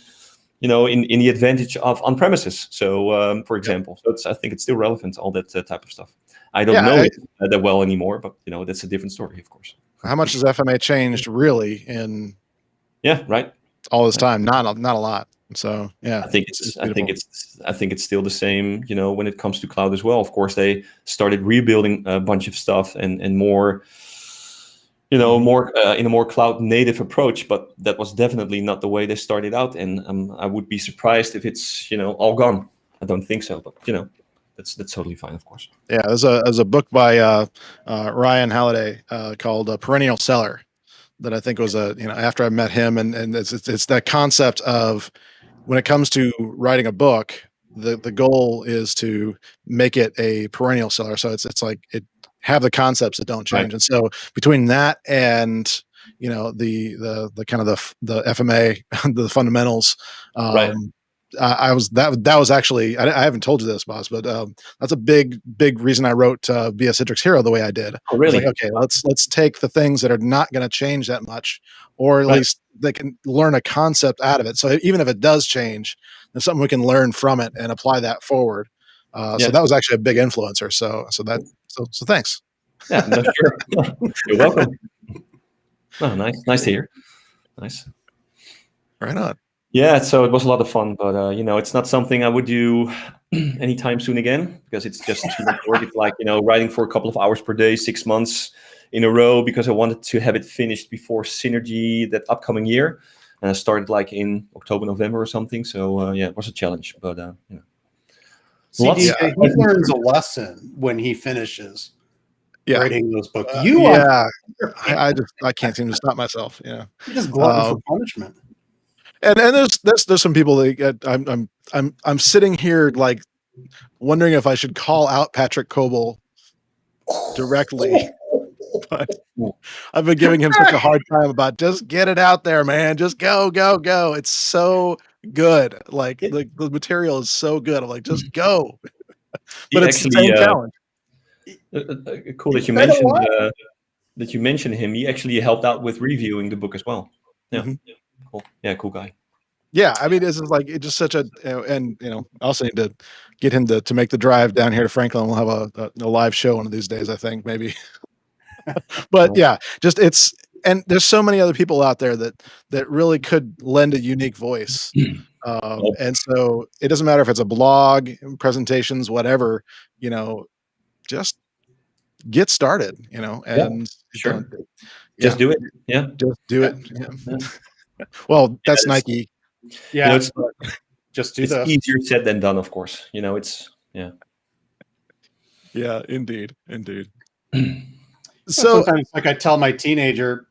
In the advantage of on-premises. So, for example, I think it's still relevant, all that type of stuff. I don't know it that well anymore, but, that's a different story, of course. How much has FMA changed really in all this time? Not a lot. So, yeah. I think it's still the same, when it comes to cloud as well. Of course, they started rebuilding a bunch of stuff and more, more in a more cloud native approach, but that was definitely not the way they started out. And I would be surprised if it's, all gone. I don't think so, but that's totally fine, of course. Yeah. There's a book by Ryan Halliday called Perennial Seller that I think was after I met him, and it's that concept of when it comes to writing a book, the goal is to make it a perennial seller. So it's like it have the concepts that don't change. Right. And so between that and the kind of the FMA, the fundamentals, right. That was actually, I haven't told you this, Bas, but that's a big reason I wrote Be a Citrix Hero the way I did. Oh, really? I was like, okay, let's take the things that are not going to change that much, or at Right. least they can learn a concept out of it. So even if it does change, there's something we can learn from it and apply that forward. Yeah. So that was actually a big influencer. So thanks. Yeah, no, sure. You're welcome. Oh, nice to hear. Nice. Right on. Yeah, so it was a lot of fun, but it's not something I would do anytime soon again, because it's just too much work. It's like, writing for a couple of hours per day, 6 months in a row, because I wanted to have it finished before Synergy that upcoming year. And I started like in October, November or something. So it was a challenge, but See, Lots- DJ, he learns a lesson when he finishes Yeah. writing those books. Yeah. I can't seem to stop myself. Yeah. You're just glutton for punishment. And there's some people that I'm sitting here like wondering if I should call out Patrick Coble directly, but I've been giving him such a hard time about just get it out there, man. Just go. It's so good. Like the material is so good. I'm like, just go. But it's the same challenge. Cool that you mentioned him. He actually helped out with reviewing the book as well. Yeah. Mhm. Cool. Yeah, cool guy. Yeah, I mean, this is like it's just such a, and I also need to get him to make the drive down here to Franklin. We'll have a live show one of these days, I think, maybe. But yeah, just and there's so many other people out there that really could lend a unique voice. And so it doesn't matter if it's a blog, presentations, whatever, just get started, and sure. don't- Just do it. Yeah. just do it. Yeah. Well, that's Nike. Yeah, It's just do it's this. easier said than done, of course. It's Yeah, indeed. So sometimes, like I tell my teenager,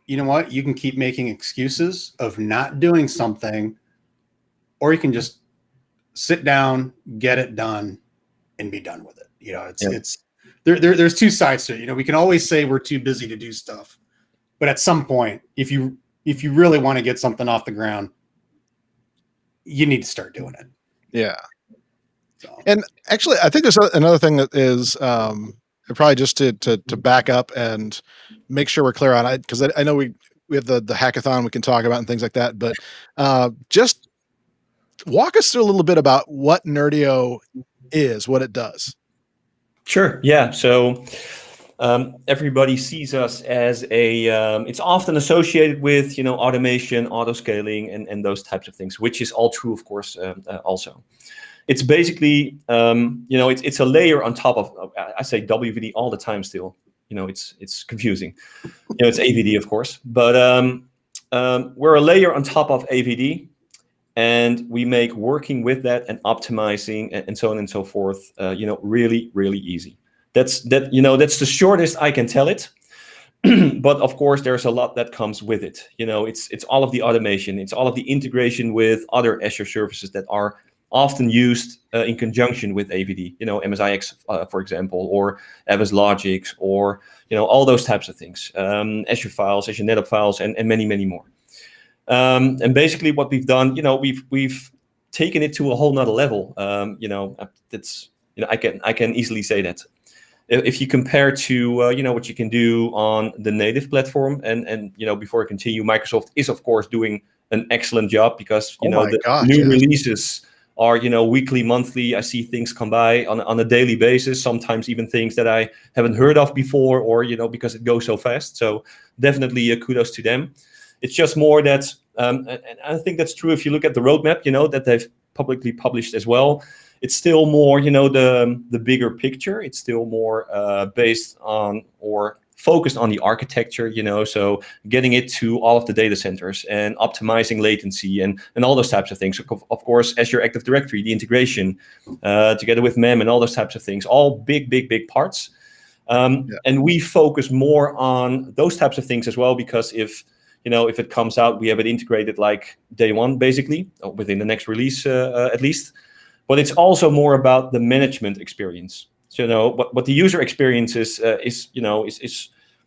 you know what? You can keep making excuses of not doing something, or you can just sit down, get it done, and be done with it. It's there's two sides to it. We can always say we're too busy to do stuff, but at some point, if you really want to get something off the ground, you need to start doing it. Yeah. So. And actually, I think there's another thing that is probably just to back up and make sure we're clear on it, because I know we have the hackathon we can talk about and things like that, but just walk us through a little bit about what Nerdio is, what it does. Sure. Yeah. So everybody sees us as it's often associated with, automation, auto scaling, and those types of things, which is all true, of course, also. It's basically, it's a layer on top of, I say WVD all the time still, it's confusing. It's AVD, of course, but we're a layer on top of AVD, and we make working with that and optimizing and so on and so forth, really, really easy. That's the shortest I can tell it. But of course, there's a lot that comes with it. It's all of the automation. It's all of the integration with other Azure services that are often used in conjunction with AVD. MSIX, for example, or Avis Logics, or all those types of things. Azure Files, Azure NetApp Files, and many, many more. And basically, what we've done, we've taken it to a whole nother level. I can easily say that. If you compare to what you can do on the native platform, and before I continue, Microsoft is of course doing an excellent job, because new releases are weekly, monthly. I see things come by on a daily basis, sometimes even things that I haven't heard of before, or because it goes so fast. So definitely kudos to them. It's just more that, and I think that's true if you look at the roadmap, that they've publicly published as well. It's still more, the bigger picture. It's still more based on or focused on the architecture, so getting it to all of the data centers and optimizing latency and all those types of things. Of course, Azure Active Directory, the integration together with MEM and all those types of things, all big parts. And we focus more on those types of things as well, because if it comes out, we have it integrated like day one, basically, within the next release at least. But it's also more about the management experience. So what the user experience is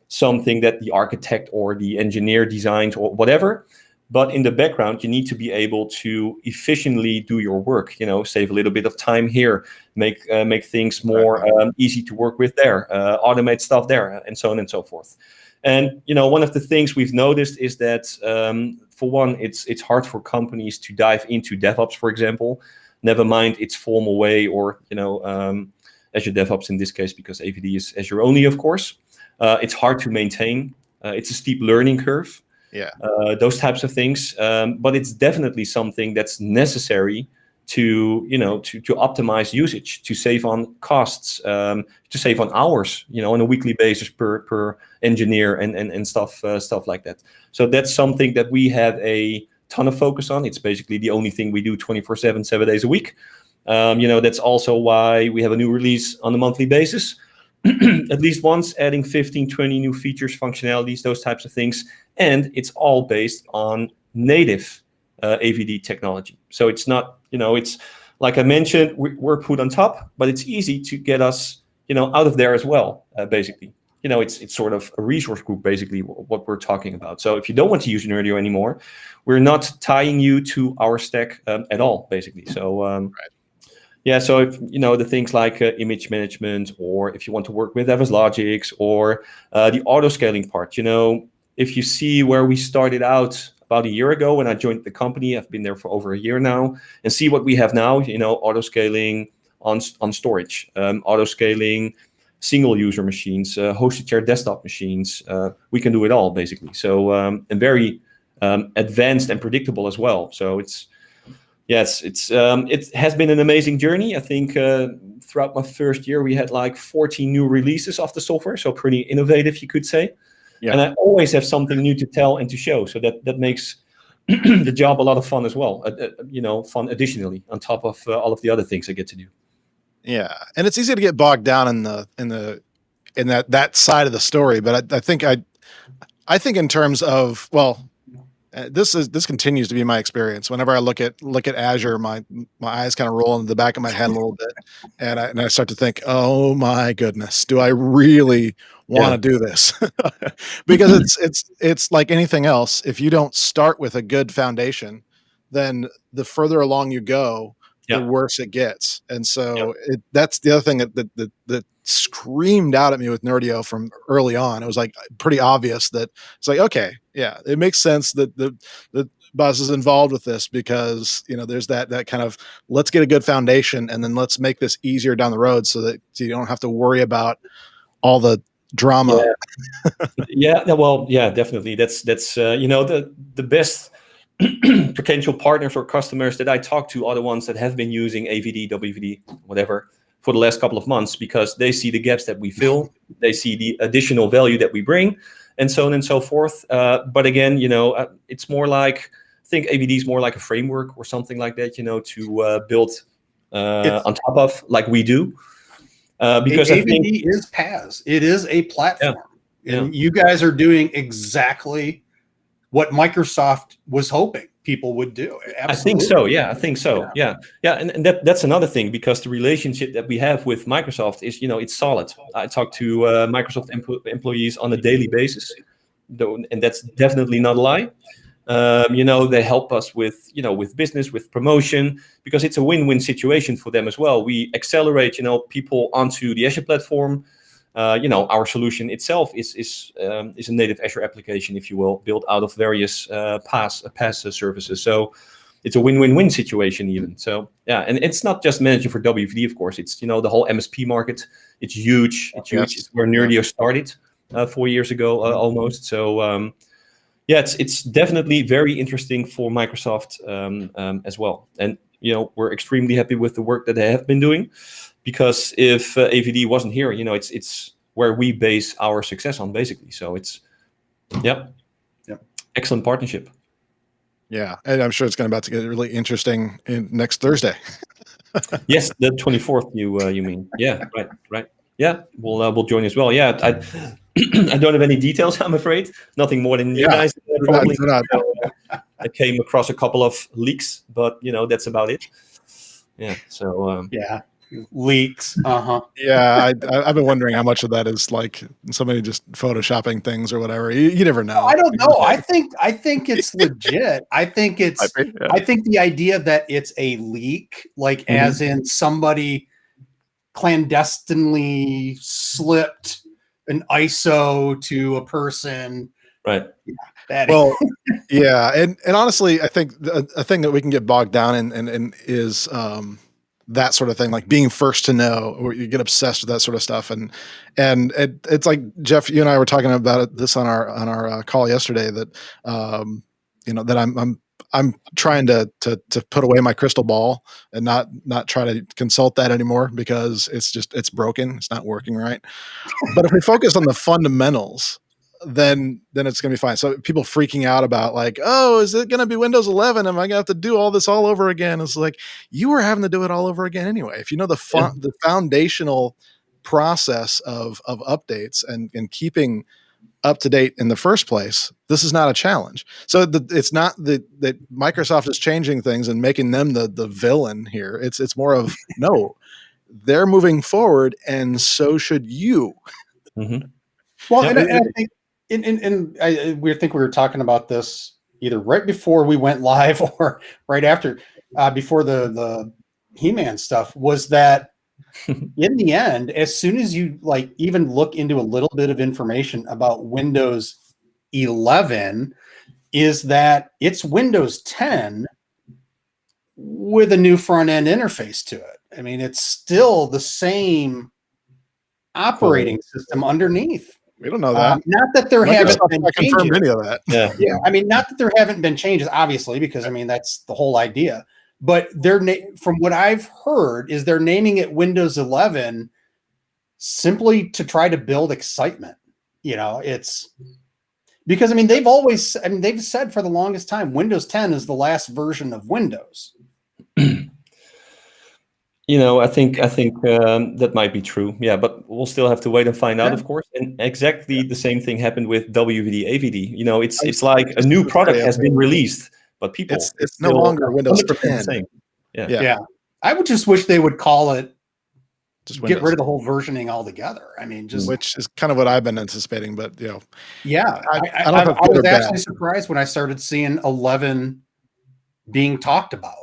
something that the architect or the engineer designs or whatever. But in the background, you need to be able to efficiently do your work. Save a little bit of time here, make things more easy to work with there, automate stuff there, and so on and so forth. And one of the things we've noticed is that for one, it's hard for companies to dive into DevOps, for example. Never mind its formal way, or Azure DevOps in this case, because AVD is Azure only, of course. It's hard to maintain. It's a steep learning curve. Yeah. Those types of things. But it's definitely something that's necessary to optimize usage, to save on costs, to save on hours, on a weekly basis per engineer and stuff like that. So that's something that we have a ton of focus on. It's basically the only thing we do 24/7, 7 days a week. That's also why we have a new release on a monthly basis, at least once, adding 15, 20 new features, functionalities, those types of things. And it's all based on native AVD technology. So it's not, it's like I mentioned, we're put on top, but it's easy to get us, out of there as well, basically. It's sort of a resource group, basically, what we're talking about. So if you don't want to use Nerdio anymore, we're not tying you to our stack at all, basically. So, right. Yeah, so if the things like image management, or if you want to work with Evans Logics, or the auto scaling part, if you see where we started out about a year ago when I joined the company, I've been there for over a year now, and see what we have now, auto scaling on storage, auto scaling single user machines, hosted share desktop machines. We can do it all, basically. So and very advanced and predictable as well. So it has been an amazing journey. I think throughout my first year, we had like 14 new releases of the software. So pretty innovative, you could say. Yeah. And I always have something new to tell and to show. So that makes the job a lot of fun as well. Fun additionally on top of all of the other things I get to do. Yeah, and it's easy to get bogged down in that side of the story. But I think in terms of, well, this continues to be my experience. Whenever I look at Azure, my eyes kind of roll into the back of my head a little bit, and I start to think, oh my goodness, do I really want to do this? Because it's like anything else. If you don't start with a good foundation, then the further along you go, the worse it gets. And so that's the other thing that screamed out at me with Nerdio from early on. It was like pretty obvious that it's like, okay, yeah, it makes sense that the Bas is involved with this, because there's that kind of, let's get a good foundation and then let's make this easier down the road so that you don't have to worry about all the drama. Definitely. That's the best potential partners or customers that I talk to are the ones that have been using AVD, WVD, whatever, for the last couple of months, because they see the gaps that we fill, they see the additional value that we bring, and so on and so forth. But again, it's more like, I think AVD is more like a framework or something like that, to build on top of, like we do. Because AVD is PaaS. It is a platform. And you guys are doing exactly what Microsoft was hoping people would do. Absolutely. I think so. Yeah, I think so. Yeah. And that's another thing, because the relationship that we have with Microsoft is, it's solid. I talk to Microsoft employees on a daily basis, and that's definitely not a lie. They help us with business, with promotion, because it's a win-win situation for them as well. We accelerate, people onto the Azure platform. Our solution itself is a native Azure application, if you will, built out of various PaaS services. So it's a win-win-win situation even. So and it's not just managing for WVD, of course. It's the whole MSP market. It's huge. It's huge. It's where Nerdio started 4 years ago almost. So it's definitely very interesting for Microsoft as well. And we're extremely happy with the work that they have been doing. Because if AVD wasn't here, it's where we base our success on, basically. So it's, excellent partnership. Yeah, and I'm sure it's about to get really interesting next Thursday. Yes, the 24th. You mean? Yeah, right. Yeah, we'll join as well. Yeah, I don't have any details, I'm afraid. Nothing more than you guys. Probably. I came across a couple of leaks, but that's about it. Yeah. So leaks. Yeah, I've been wondering how much of that is like somebody just photoshopping things or whatever. You never know. I don't know. I think it's legit. I think the idea that it's a leak, like as in somebody clandestinely slipped an ISO to a person. Right. That Well, yeah, and honestly, I think a thing that we can get bogged down in is that sort of thing, like being first to know, or you get obsessed with that sort of stuff, and it's like Jeff, you and I were talking about this on our call yesterday, that that I'm trying to put away my crystal ball and not try to consult that anymore, because it's broken, it's not working right. But if we focus on the fundamentals, then it's going to be fine. So people freaking out about like, oh, is it going to be Windows 11? Am I going to have to do all this all over again? It's like, you were having to do it all over again anyway. If you know the foundational process of updates and keeping up to date in the first place, this is not a challenge. So it's not that Microsoft is changing things and making them the villain here. It's more of, no, they're moving forward, and so should you. Mm-hmm. Well, Yep. and I think, we think we were talking about this either right before we went live or right after, before the He-Man stuff, was that in the end, as soon as you like even look into a little bit of information about Windows 11, is that it's Windows 10 with a new front end interface to it. I mean, it's still the same operating system underneath. We don't know that. Not that there haven't been confirmed changes. any of that. Yeah. I mean, not that there haven't been changes, obviously, because I mean that's the whole idea. But from what I've heard, is they're naming it Windows 11 simply to try to build excitement. It's because I mean they've said for the longest time Windows 10 is the last version of Windows. I think that might be true. Yeah, but we'll still have to wait and find out, of course. And exactly the same thing happened with WVD AVD. It's like a new product has been released, but people it's no longer Windows 10. The same. Yeah. I would just wish they would call it. Just get rid of the whole versioning altogether. I mean, which is kind of what I've been anticipating, but yeah, I was actually surprised when I started seeing 11 being talked about.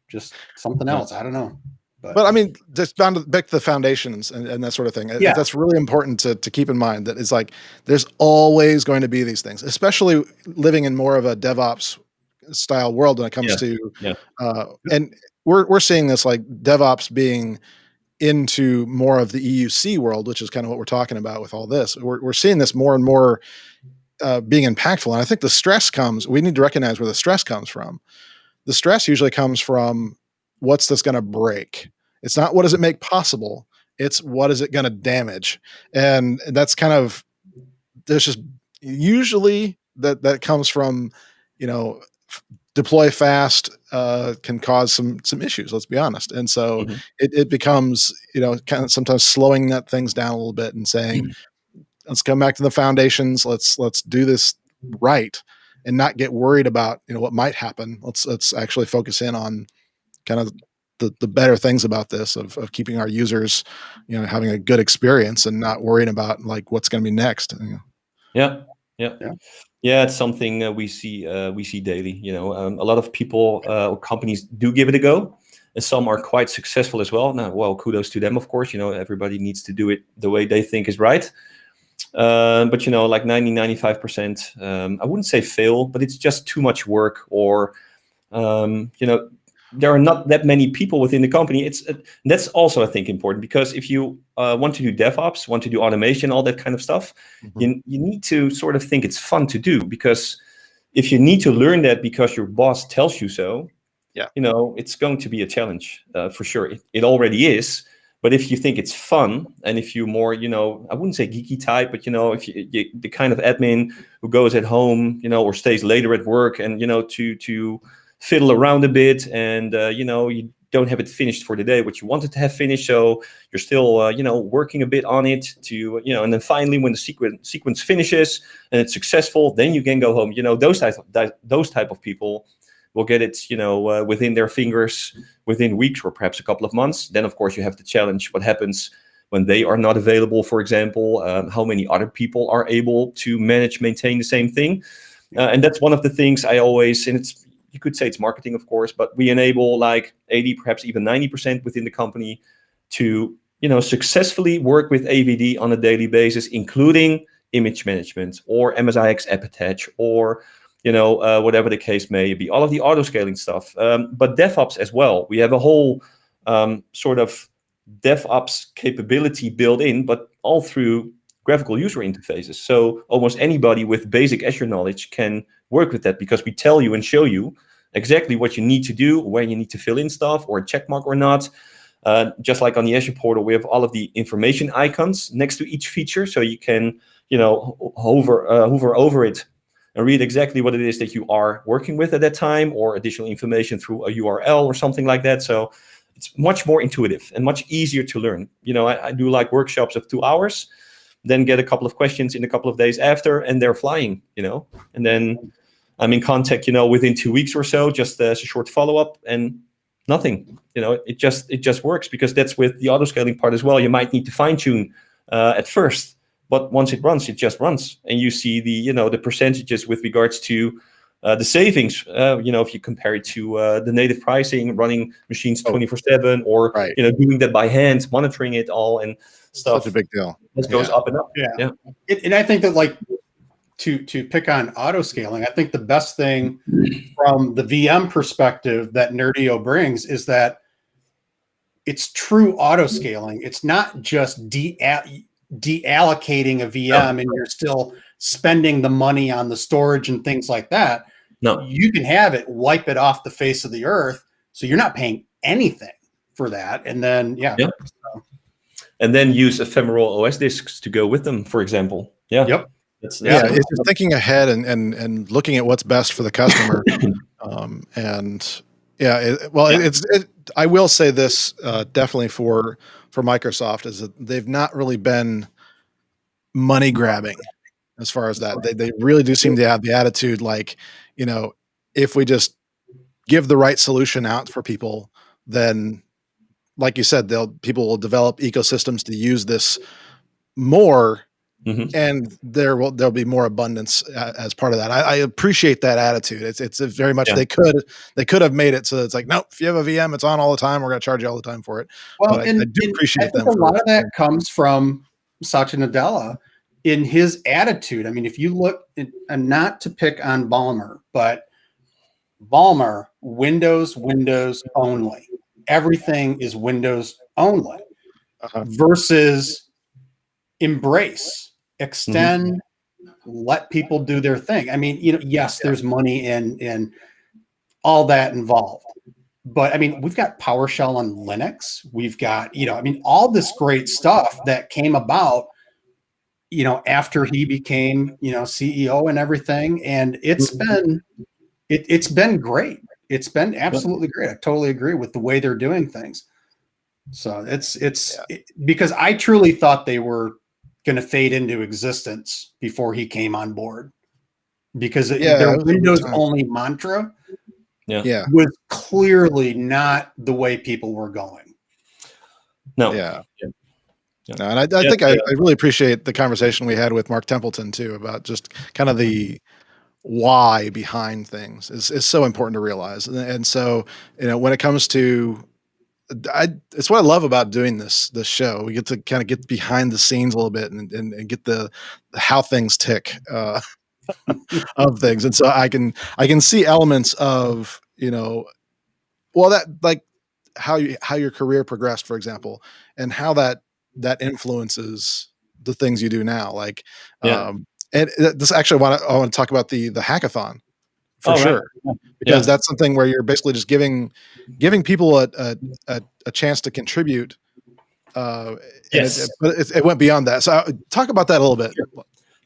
Just something else. I don't know. But I mean, just back to the foundations and that sort of thing. Yeah. That's really important to keep in mind, that it's like there's always going to be these things, especially living in more of a DevOps style world when it comes to and we're seeing this, like DevOps being into more of the EUC world, which is kind of what we're talking about with all this. We're seeing this more and more being impactful. And I think we need to recognize where the stress comes from. The stress usually comes from, what's this going to break? It's not what does it make possible. It's what is it going to damage? And that's kind of, there's just usually that comes from, deploy fast can cause some issues, let's be honest. And so it becomes, kind of sometimes slowing that things down a little bit and saying, let's come back to the foundations. Let's do this right and not get worried about, what might happen. Let's actually focus in on kind of the better things about this, of keeping our users, having a good experience and not worrying about like what's going to be next. Yeah. It's something we see daily. A lot of people or companies do give it a go, and some are quite successful as well. Now, well, kudos to them, of course. Everybody needs to do it the way they think is right. But like 95%, I wouldn't say fail, but it's just too much work, or there are not that many people within the company. That's also, I think, important, because if you want to do DevOps, want to do automation, all that kind of stuff, you need to sort of think it's fun to do, because if you need to learn that because your boss tells you so, it's going to be a challenge for sure. It already is. But if you think it's fun, and if you're more, I wouldn't say geeky type, but if you the kind of admin who goes at home, or stays later at work, and to fiddle around a bit, and you don't have it finished for the day what you wanted to have finished, so you're still working a bit on it to and then finally when the sequence finishes and it's successful, then you can go home. Those type of people will get it within their fingers within weeks, or perhaps a couple of months. Then of course you have to challenge what happens when they are not available, for example. How many other people are able to maintain the same thing? And that's one of the things I always, and you could say it's marketing, of course, but we enable like 80, perhaps even 90% within the company to successfully work with AVD on a daily basis, including image management or MSIX app attach or whatever the case may be, all of the auto scaling stuff, but DevOps as well. We have a whole sort of DevOps capability built in, but all through graphical user interfaces. So almost anybody with basic Azure knowledge can work with that, because we tell you and show you exactly what you need to do, where you need to fill in stuff or a check mark or not. Just like on the Azure portal, we have all of the information icons next to each feature, so you can hover over it and read exactly what it is that you are working with at that time, or additional information through a URL or something like that. So it's much more intuitive and much easier to learn. I do like workshops of 2 hours, then get a couple of questions in a couple of days after, and they're flying, and then I'm in contact, within 2 weeks or so, just as a short follow-up, and nothing, it just works, because that's with the auto scaling part as well. You might need to fine tune at first, but once it runs, it just runs, and you see the percentages with regards to the savings. If you compare it to the native pricing, running machines 24/7, or Right. Doing that by hand, monitoring it all and stuff. Such a big deal. This goes up and up. Yeah. And I think that, like, to pick on auto scaling, I think the best thing from the VM perspective that Nerdio brings is that it's true auto scaling. It's not just deallocating a VM and you're still spending the money on the storage and things like that. No, you can have it wipe it off the face of the earth, so you're not paying anything for that. And then and then use ephemeral OS disks to go with them, for example. Yep. It's just thinking ahead and looking at what's best for the customer. I will say this definitely for Microsoft is that they've not really been money grabbing as far as that. They really do seem to have the attitude like, if we just give the right solution out for people, then, like you said, people will develop ecosystems to use this more. Mm-hmm. And there'll be more abundance as part of that. I appreciate that attitude. It's very much they could have made it so that it's like, nope, if you have a VM, it's on all the time. We're going to charge you all the time for it. Well, I do appreciate them. A lot of that comes from Satya Nadella in his attitude. I mean, if you look, and not to pick on Ballmer, but Ballmer, Windows only. Everything is Windows only versus embrace. Extend, let people do their thing. I mean, yes, there's money in all that involved, but I mean, we've got PowerShell on Linux. We've got, all this great stuff that came about, after he became, CEO and everything. And it's been great. It's been absolutely great. I totally agree with the way they're doing things. So because I truly thought they were going to fade into existence before he came on board, because their Windows only mantra was clearly not the way people were going. No. No, and I think I really appreciate the conversation we had with Mark Templeton too, about just kind of the why behind things is so important to realize. And so, when it comes to, it's what I love about doing this show. We get to kind of get behind the scenes a little bit and get the how things tick of things. And so I can see elements of, that, like how your career progressed, for example, and how that influences the things you do now. Like, and this actually I want to talk about the hackathon. For sure, right. Because that's something where you're basically just giving people a chance to contribute. Yes, but it went beyond that. So talk about that a little bit.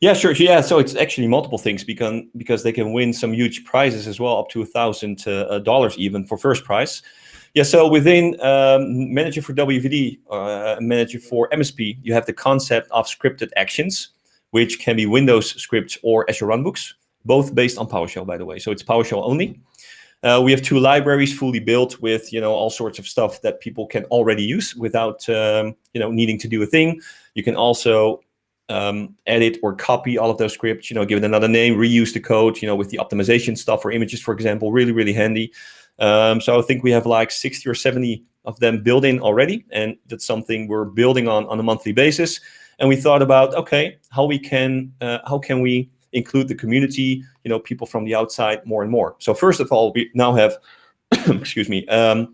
Yeah, sure. Yeah, so it's actually multiple things because they can win some huge prizes as well, up to $1,000 even for first prize. Yeah, so within Manager for WVD, Manager for MSP, you have the concept of scripted actions, which can be Windows scripts or Azure runbooks. Both based on PowerShell, by the way. So it's PowerShell only. We have 2 libraries fully built with, all sorts of stuff that people can already use without, needing to do a thing. You can also edit or copy all of those scripts, give it another name, reuse the code, with the optimization stuff for images, for example, really, really handy. So I think we have like 60 or 70 of them built in already, and that's something we're building on a monthly basis. And we thought about, okay, how can we include the community, people from the outside more and more. So first of all, we now have, excuse me, a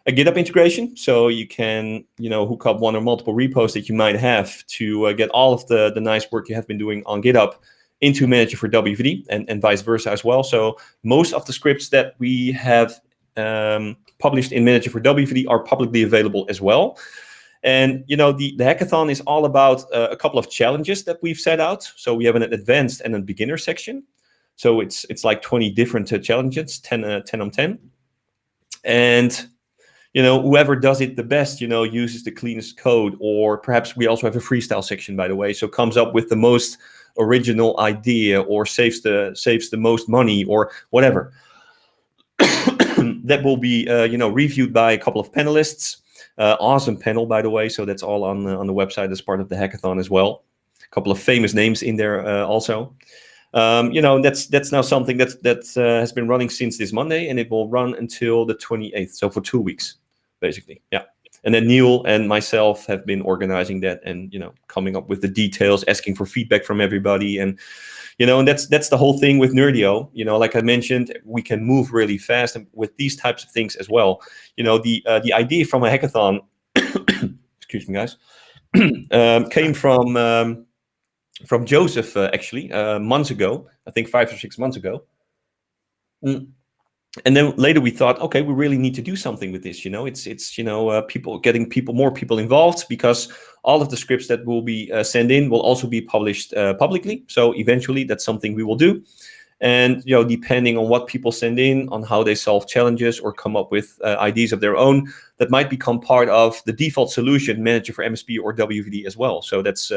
GitHub integration, so you can, hook up one or multiple repos that you might have to get all of the nice work you have been doing on GitHub into Manager for WVD, and vice versa as well. So most of the scripts that we have published in Manager for WVD are publicly available as well. And the hackathon is all about a couple of challenges that we've set out. So we have an advanced and a beginner section. So it's like 20 different challenges, 10 on 10. And whoever does it the best, uses the cleanest code, or perhaps we also have a freestyle section, by the way. So comes up with the most original idea, or saves the most money, or whatever. That will be reviewed by a couple of panelists. Awesome panel, by the way. So that's all on the website as part of the hackathon as well. A couple of famous names in there also. That's now something that has been running since this Monday, and it will run until the 28th. So for 2 weeks, basically. Yeah. And then Neil and myself have been organizing that, and coming up with the details, asking for feedback from everybody, and and that's the whole thing with Nerdio. Like I mentioned, we can move really fast, and with these types of things as well. The idea from a hackathon, excuse me, guys, came from Joseph, actually, months ago, I think 5 or 6 months ago. And then later we thought, okay, we really need to do something with this. It's more people involved, because all of the scripts that will be sent in will also be published publicly. So eventually that's something we will do. And, depending on what people send in, on how they solve challenges or come up with ideas of their own, that might become part of the default solution, Manager for MSP or WVD as well. So that's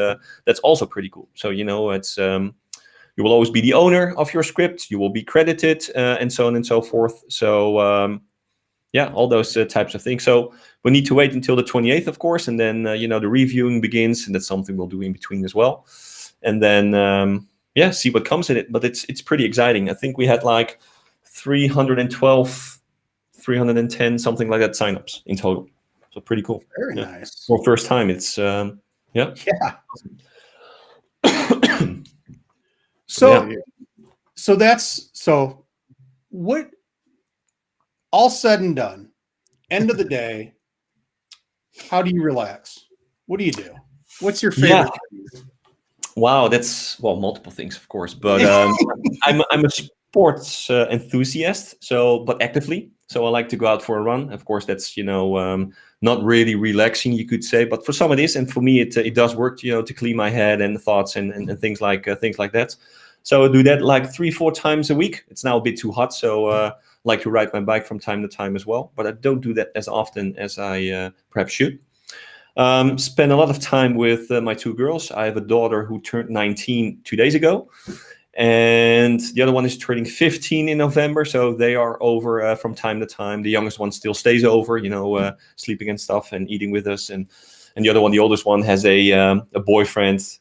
also pretty cool. So, it's you will always be the owner of your script. You will be credited, and so on and so forth. So, all those types of things. So we need to wait until the 28th, of course, and then the reviewing begins, and that's something we'll do in between as well. And then see what comes in it. But it's pretty exciting. I think we had like 312, 310, something like that, signups in total. So pretty cool. Very nice. For first time, it's Yeah. So what, all said and done, end of the day, how do you relax? What do you do? What's your favorite thing? Wow, that's multiple things, of course, but I'm a sports enthusiast, but actively. So I like to go out for a run. Of course, that's not really relaxing, you could say, but for some it is, and for me it does work, to clean my head and thoughts and things like that. So I do that like 3-4 times a week. It's now a bit too hot, so I like to ride my bike from time to time as well, but I don't do that as often as I perhaps should. Spend a lot of time with my 2 girls. I have a daughter who turned 19 2 days ago, and the other one is turning 15 in November. So they are over from time to time. The youngest one still stays over, sleeping and stuff and eating with us. And the other one, the oldest one, has a boyfriend.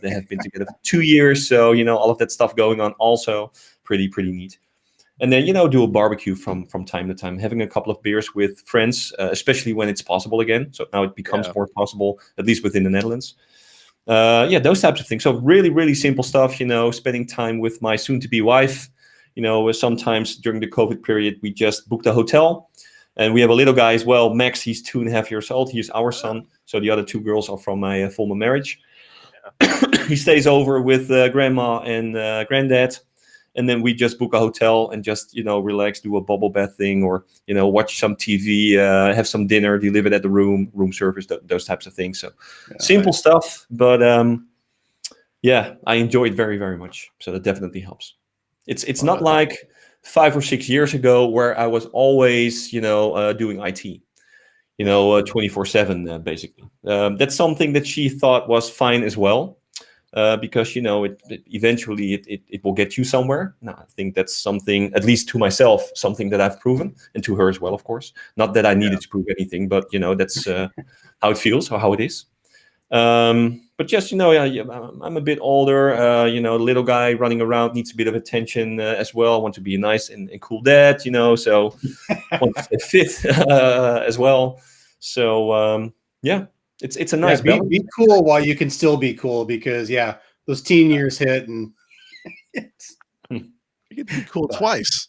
They have been together for 2 years. So, all of that stuff going on also pretty neat. And then, do a barbecue from time to time, having a couple of beers with friends, especially when it's possible again. So now it becomes more possible, at least within the Netherlands. Those types of things. So really, really simple stuff, spending time with my soon-to-be wife. Sometimes during the COVID period, we just booked a hotel. And we have a little guy as well, Max. He's 2.5 years old. He's our son. So the other 2 girls are from my former marriage. Yeah. He stays over with grandma and granddad. And then we just book a hotel and just, relax, do a bubble bath thing, or, watch some TV, have some dinner, deliver it at the room service, those types of things. So simple stuff, but I enjoy it very, very much. So that definitely helps. It's not like 5 or 6 years ago where I was always, doing IT, 24/7, basically. That's something that she thought was fine as well. Because eventually it will get you somewhere. No, I think that's something, at least to myself, something that I've proven, and to her as well, of course. Not that I needed to prove anything, but that's how it feels or how it is. But But just, I'm a bit older, little guy running around needs a bit of attention as well. I want to be a nice and cool dad, so I want to stay fit as well. So, it's a nice balance. Be cool while you can still be cool, because, those teen years hit and it's... You get to be cool twice.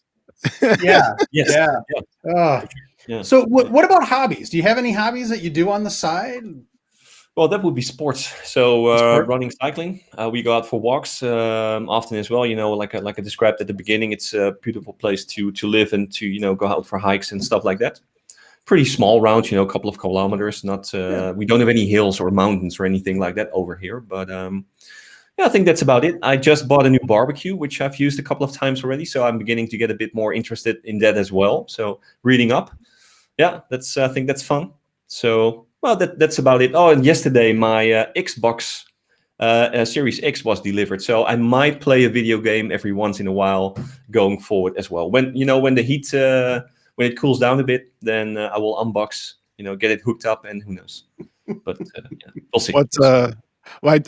Yeah. Yes. Yeah. Yeah. Yeah. So what about hobbies? Do you have any hobbies that you do on the side? Well, that would be sports. So Sport? running, cycling. We go out for walks often as well. Like I described at the beginning, it's a beautiful place to live and to go out for hikes and stuff like that. Pretty small round, a couple of kilometers. Not we don't have any hills or mountains or anything like that over here. But I think that's about it. I just bought a new barbecue, which I've used a couple of times already. So I'm beginning to get a bit more interested in that as well. So reading up. Yeah, I think that's fun. So, well, that's about it. Oh, and yesterday my Xbox Series X was delivered. So I might play a video game every once in a while going forward as well. When the heat, when it cools down a bit, then I will unbox, get it hooked up, and who knows. But we'll see. Well,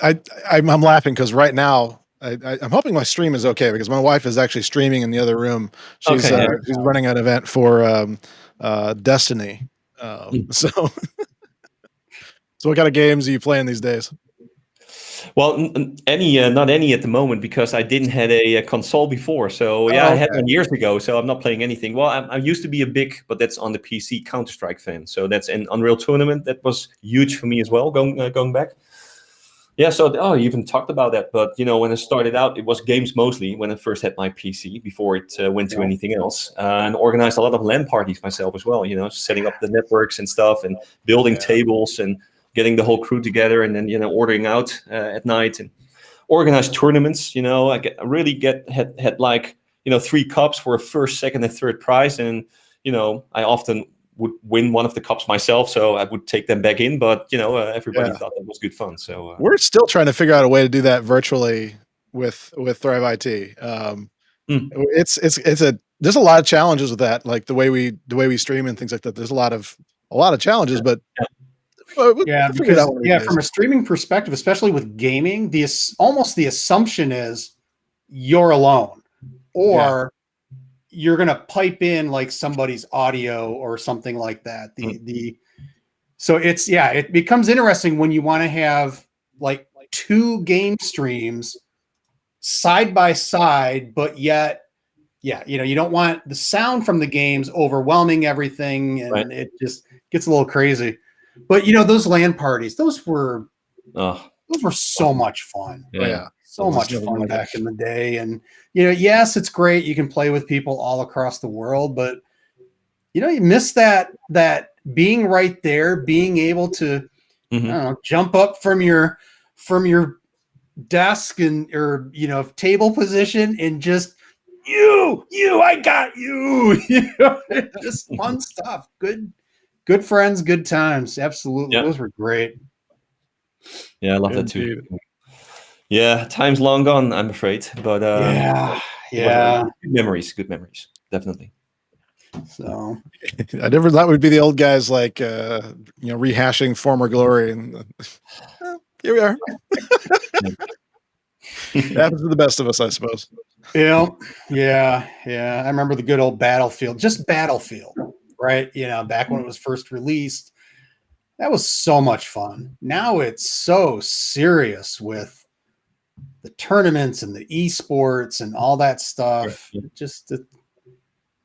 I'm laughing because right now I'm hoping my stream is okay, because my wife is actually streaming in the other room. She's running an event for Destiny. So what kind of games are you playing these days? Well, not any at the moment, because I didn't have a console before. So I had one years ago. So I'm not playing anything. Well, I used to be a big, but that's on the PC, Counter-Strike fan. So that's an Unreal Tournament. That was huge for me as well, going back. Yeah, so you even talked about that. But, when I started out, it was games mostly when I first had my PC before it went to anything else. And organized a lot of LAN parties myself as well, setting up the networks and stuff and building tables and getting the whole crew together, and then, ordering out at night and organized tournaments. I really had like, 3 cups for a first, second, and third prize. And, I often would win one of the cups myself, so I would take them back in. But everybody thought that was good fun. So we're still trying to figure out a way to do that virtually with Thrive IT. There's a lot of challenges with that, like the way we stream and things like that. There's a lot of challenges, but from a streaming perspective, especially with gaming, almost the assumption is you're alone, or you're going to pipe in like somebody's audio or something like that. So it becomes interesting when you want to have like 2 game streams side by side, but yet, you don't want the sound from the games overwhelming everything, and it just gets a little crazy. But those LAN parties, those were so much fun. So much fun back in the day. And, yes, it's great. You can play with people all across the world, but, you miss that being right there, being able to jump up from your desk or table position and just, I got you. Just fun stuff. Good friends, good times. Absolutely. Those were great. Yeah, I love that too. Yeah, time's long gone, I'm afraid. But good memories, definitely. So I never thought we'd be the old guys like rehashing former glory, and here we are. It happens to the best of us, I suppose. Yeah. I remember the good old Battlefield, just Battlefield, right? Back when it was first released. That was so much fun. Now it's so serious with the tournaments and the esports and all that stuff. Just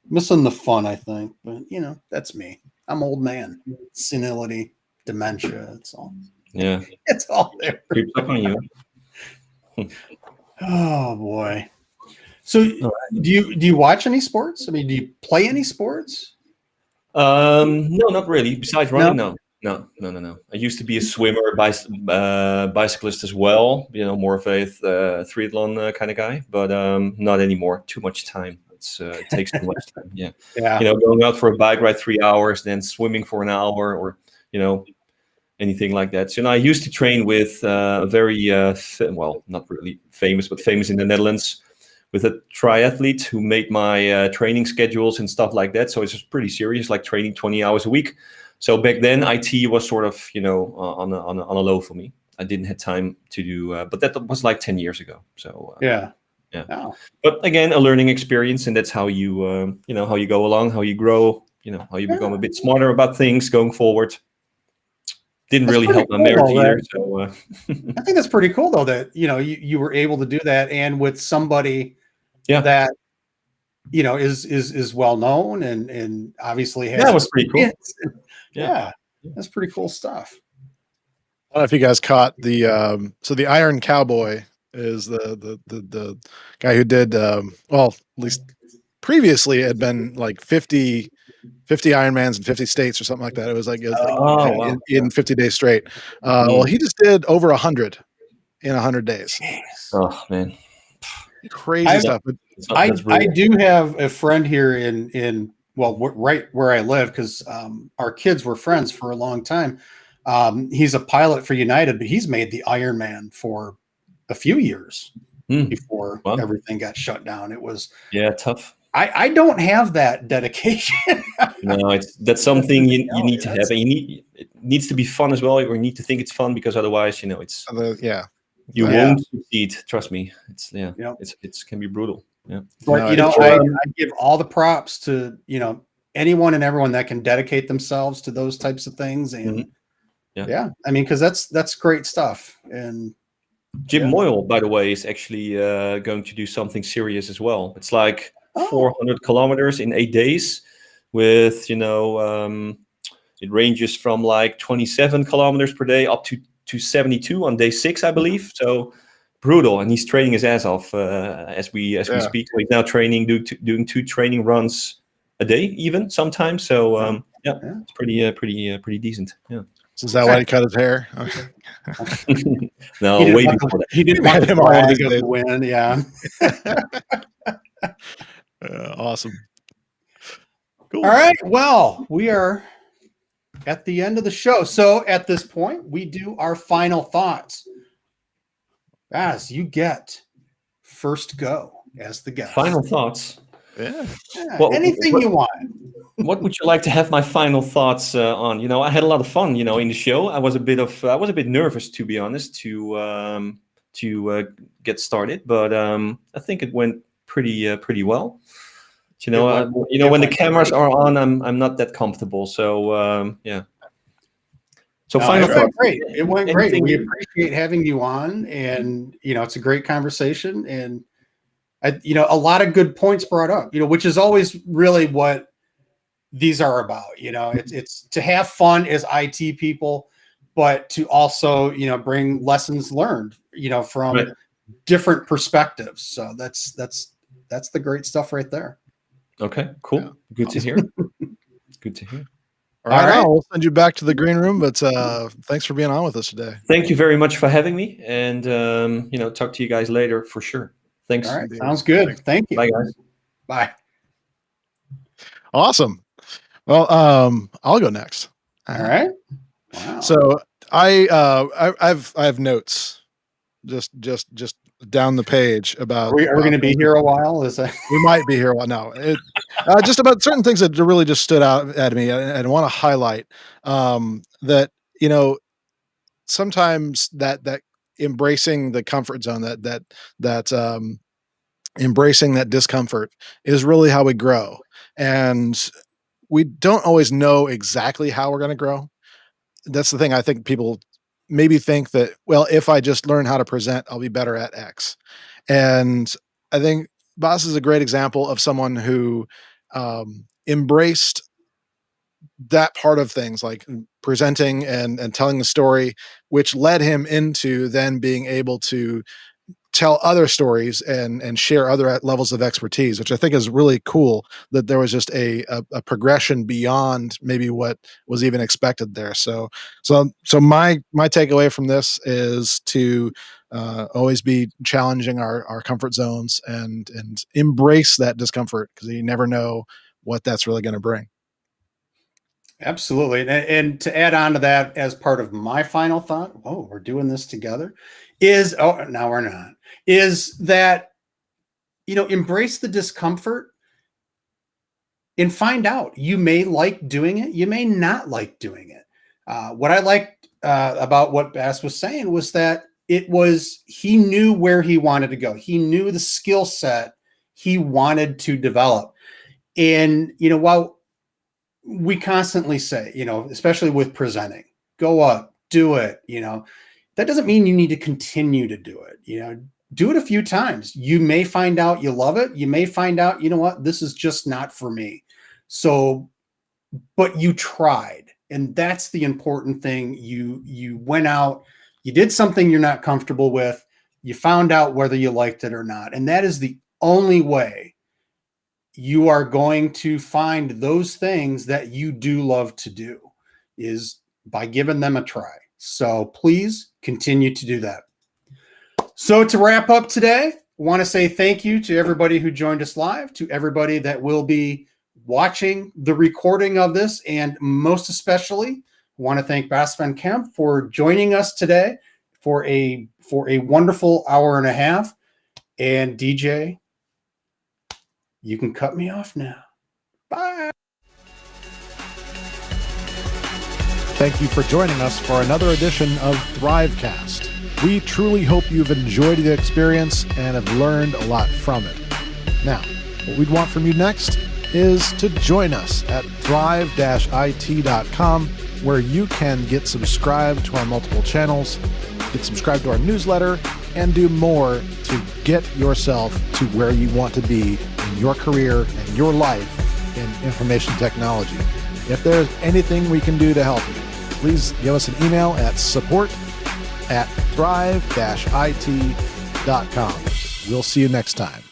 missing the fun, I think. But that's me. I'm old man. Senility, dementia. It's all. Yeah. It's all there. Creeps up on you. Oh boy. So do you watch any sports? I mean, do you play any sports? No, not really. Besides running, no. I used to be a swimmer, bicyclist as well. More of a triathlon kind of guy, but not anymore. Too much time. It takes too much time. Yeah. Going out for a bike ride 3 hours, then swimming for an hour, or anything like that. So I used to train with a very not really famous, but famous in the Netherlands, with a triathlete who made my training schedules and stuff like that. So it's just pretty serious, like training 20 hours a week. So back then, IT was sort of, on a low for me. I didn't have time to do, but that was like 10 years ago. So Yeah. yeah. Oh. But again, a learning experience, and that's how you, how you go along, how you grow, how you become a bit smarter about things going forward. Didn't That's really pretty help my cool, marriage though, either. that- So I think that's pretty cool though that you were able to do that, and with somebody yeah, that is well known and obviously has that was pretty cool. experience. Yeah. Yeah, that's pretty cool stuff. I don't know if you guys caught the so the Iron Cowboy is the guy who did well, at least previously it had been like 50 Ironmans in 50 states or something like that. It was like Oh, wow. in 50 days straight. Well, he just did over 100 in 100 days. Oh man, Crazy stuff. But I that's brutal. do have a friend here in right where I live, because our kids were friends for a long time. He's a pilot for United, but he's made the Ironman for a few years before Wow. everything got shut down. It was tough. I don't have that dedication. No, that's something you need to have, and it needs to be fun as well, or you need to think it's fun, because otherwise, it's you won't succeed. Trust me, it's it can be brutal. Yeah, but No, I give all the props to anyone and everyone that can dedicate themselves to those types of things, and I mean, because that's great stuff. And Jim Moyle, by the way, is actually going to do something serious as well. It's like 400 kilometers in 8 days, with it ranges from like 27 kilometers per day up to 72 on day 6, I believe. So brutal, and he's training his ass off as we speak. So he's now training, doing 2 training runs a day, even sometimes. So it's pretty decent. Yeah. Is that why he cut his hair? No, he way didn't before that. he didn't want the Him all flag these of days. the win. Yeah. Awesome. Cool. All right. Well, we are at the end of the show. So at this point, we do our final thoughts. As you get first go as the guest. Final thoughts. Yeah. Well, anything you want. What would you like to have my final thoughts on? I had a lot of fun, in the show. I was a bit nervous, to be honest, to get started, but I think it went pretty well. When the cameras are on, I'm not that comfortable. So yeah. So final thoughts. Great. It went great. Anything We appreciate having you on, and it's a great conversation, and a lot of good points brought up. Which is always really what these are about. It's to have fun as IT people, but to also bring lessons learned from different perspectives. So that's the great stuff right there. Okay, cool. Yeah. Good to hear. Good to hear. All right. I'll send you back to the green room, but thanks for being on with us today. Thank you very much for having me, and talk to you guys later for sure. Thanks. All right, sounds good. Thank you. Bye, guys. Bye. Awesome. Well, I'll go next. All right. Wow. So I have notes just down the page about. Are we going to be here a while? We might be here a while. No, just about certain things that really just stood out at me, and I want to highlight that sometimes that embracing the comfort zone, that embracing that discomfort is really how we grow, and we don't always know exactly how we're going to grow. That's the thing. I think people maybe think that, well, if I just learn how to present, I'll be better at X. And I think Bas is a great example of someone who embraced that part of things, like presenting and telling the story, which led him into then being able to tell other stories and share other levels of expertise, which I think is really cool, that there was just a progression beyond maybe what was even expected there. So my takeaway from this is to always be challenging our comfort zones and embrace that discomfort, because you never know what that's really going to bring. Absolutely. And to add on to that, as part of my final thought, we're doing this together, is that, embrace the discomfort and find out. You may like doing it. You may not like doing it. What I liked about what Bas was saying was that he knew where he wanted to go. He knew the skill set he wanted to develop. And, while we constantly say, especially with presenting, go up, do it, that doesn't mean you need to continue to do it. Do it a few times. You may find out you love it. You may find out, this is just not for me. So, but you tried. And that's the important thing. You went out, you did something you're not comfortable with. You found out whether you liked it or not. And that is the only way you are going to find those things that you do love to do, is by giving them a try. So please continue to do that. So to wrap up today, I want to say thank you to everybody who joined us live, to everybody that will be watching the recording of this, and most especially, I want to thank Bas van Kaam for joining us today for a wonderful hour and a half. And DJ, you can cut me off now. Bye. Thank you for joining us for another edition of THRIVEcast. We truly hope you've enjoyed the experience and have learned a lot from it. Now, what we'd want from you next is to join us at thrive-it.com, where you can get subscribed to our multiple channels, get subscribed to our newsletter, and do more to get yourself to where you want to be in your career and your life in information technology. If there's anything we can do to help you, please give us an email at support@thrive-it.com. We'll see you next time.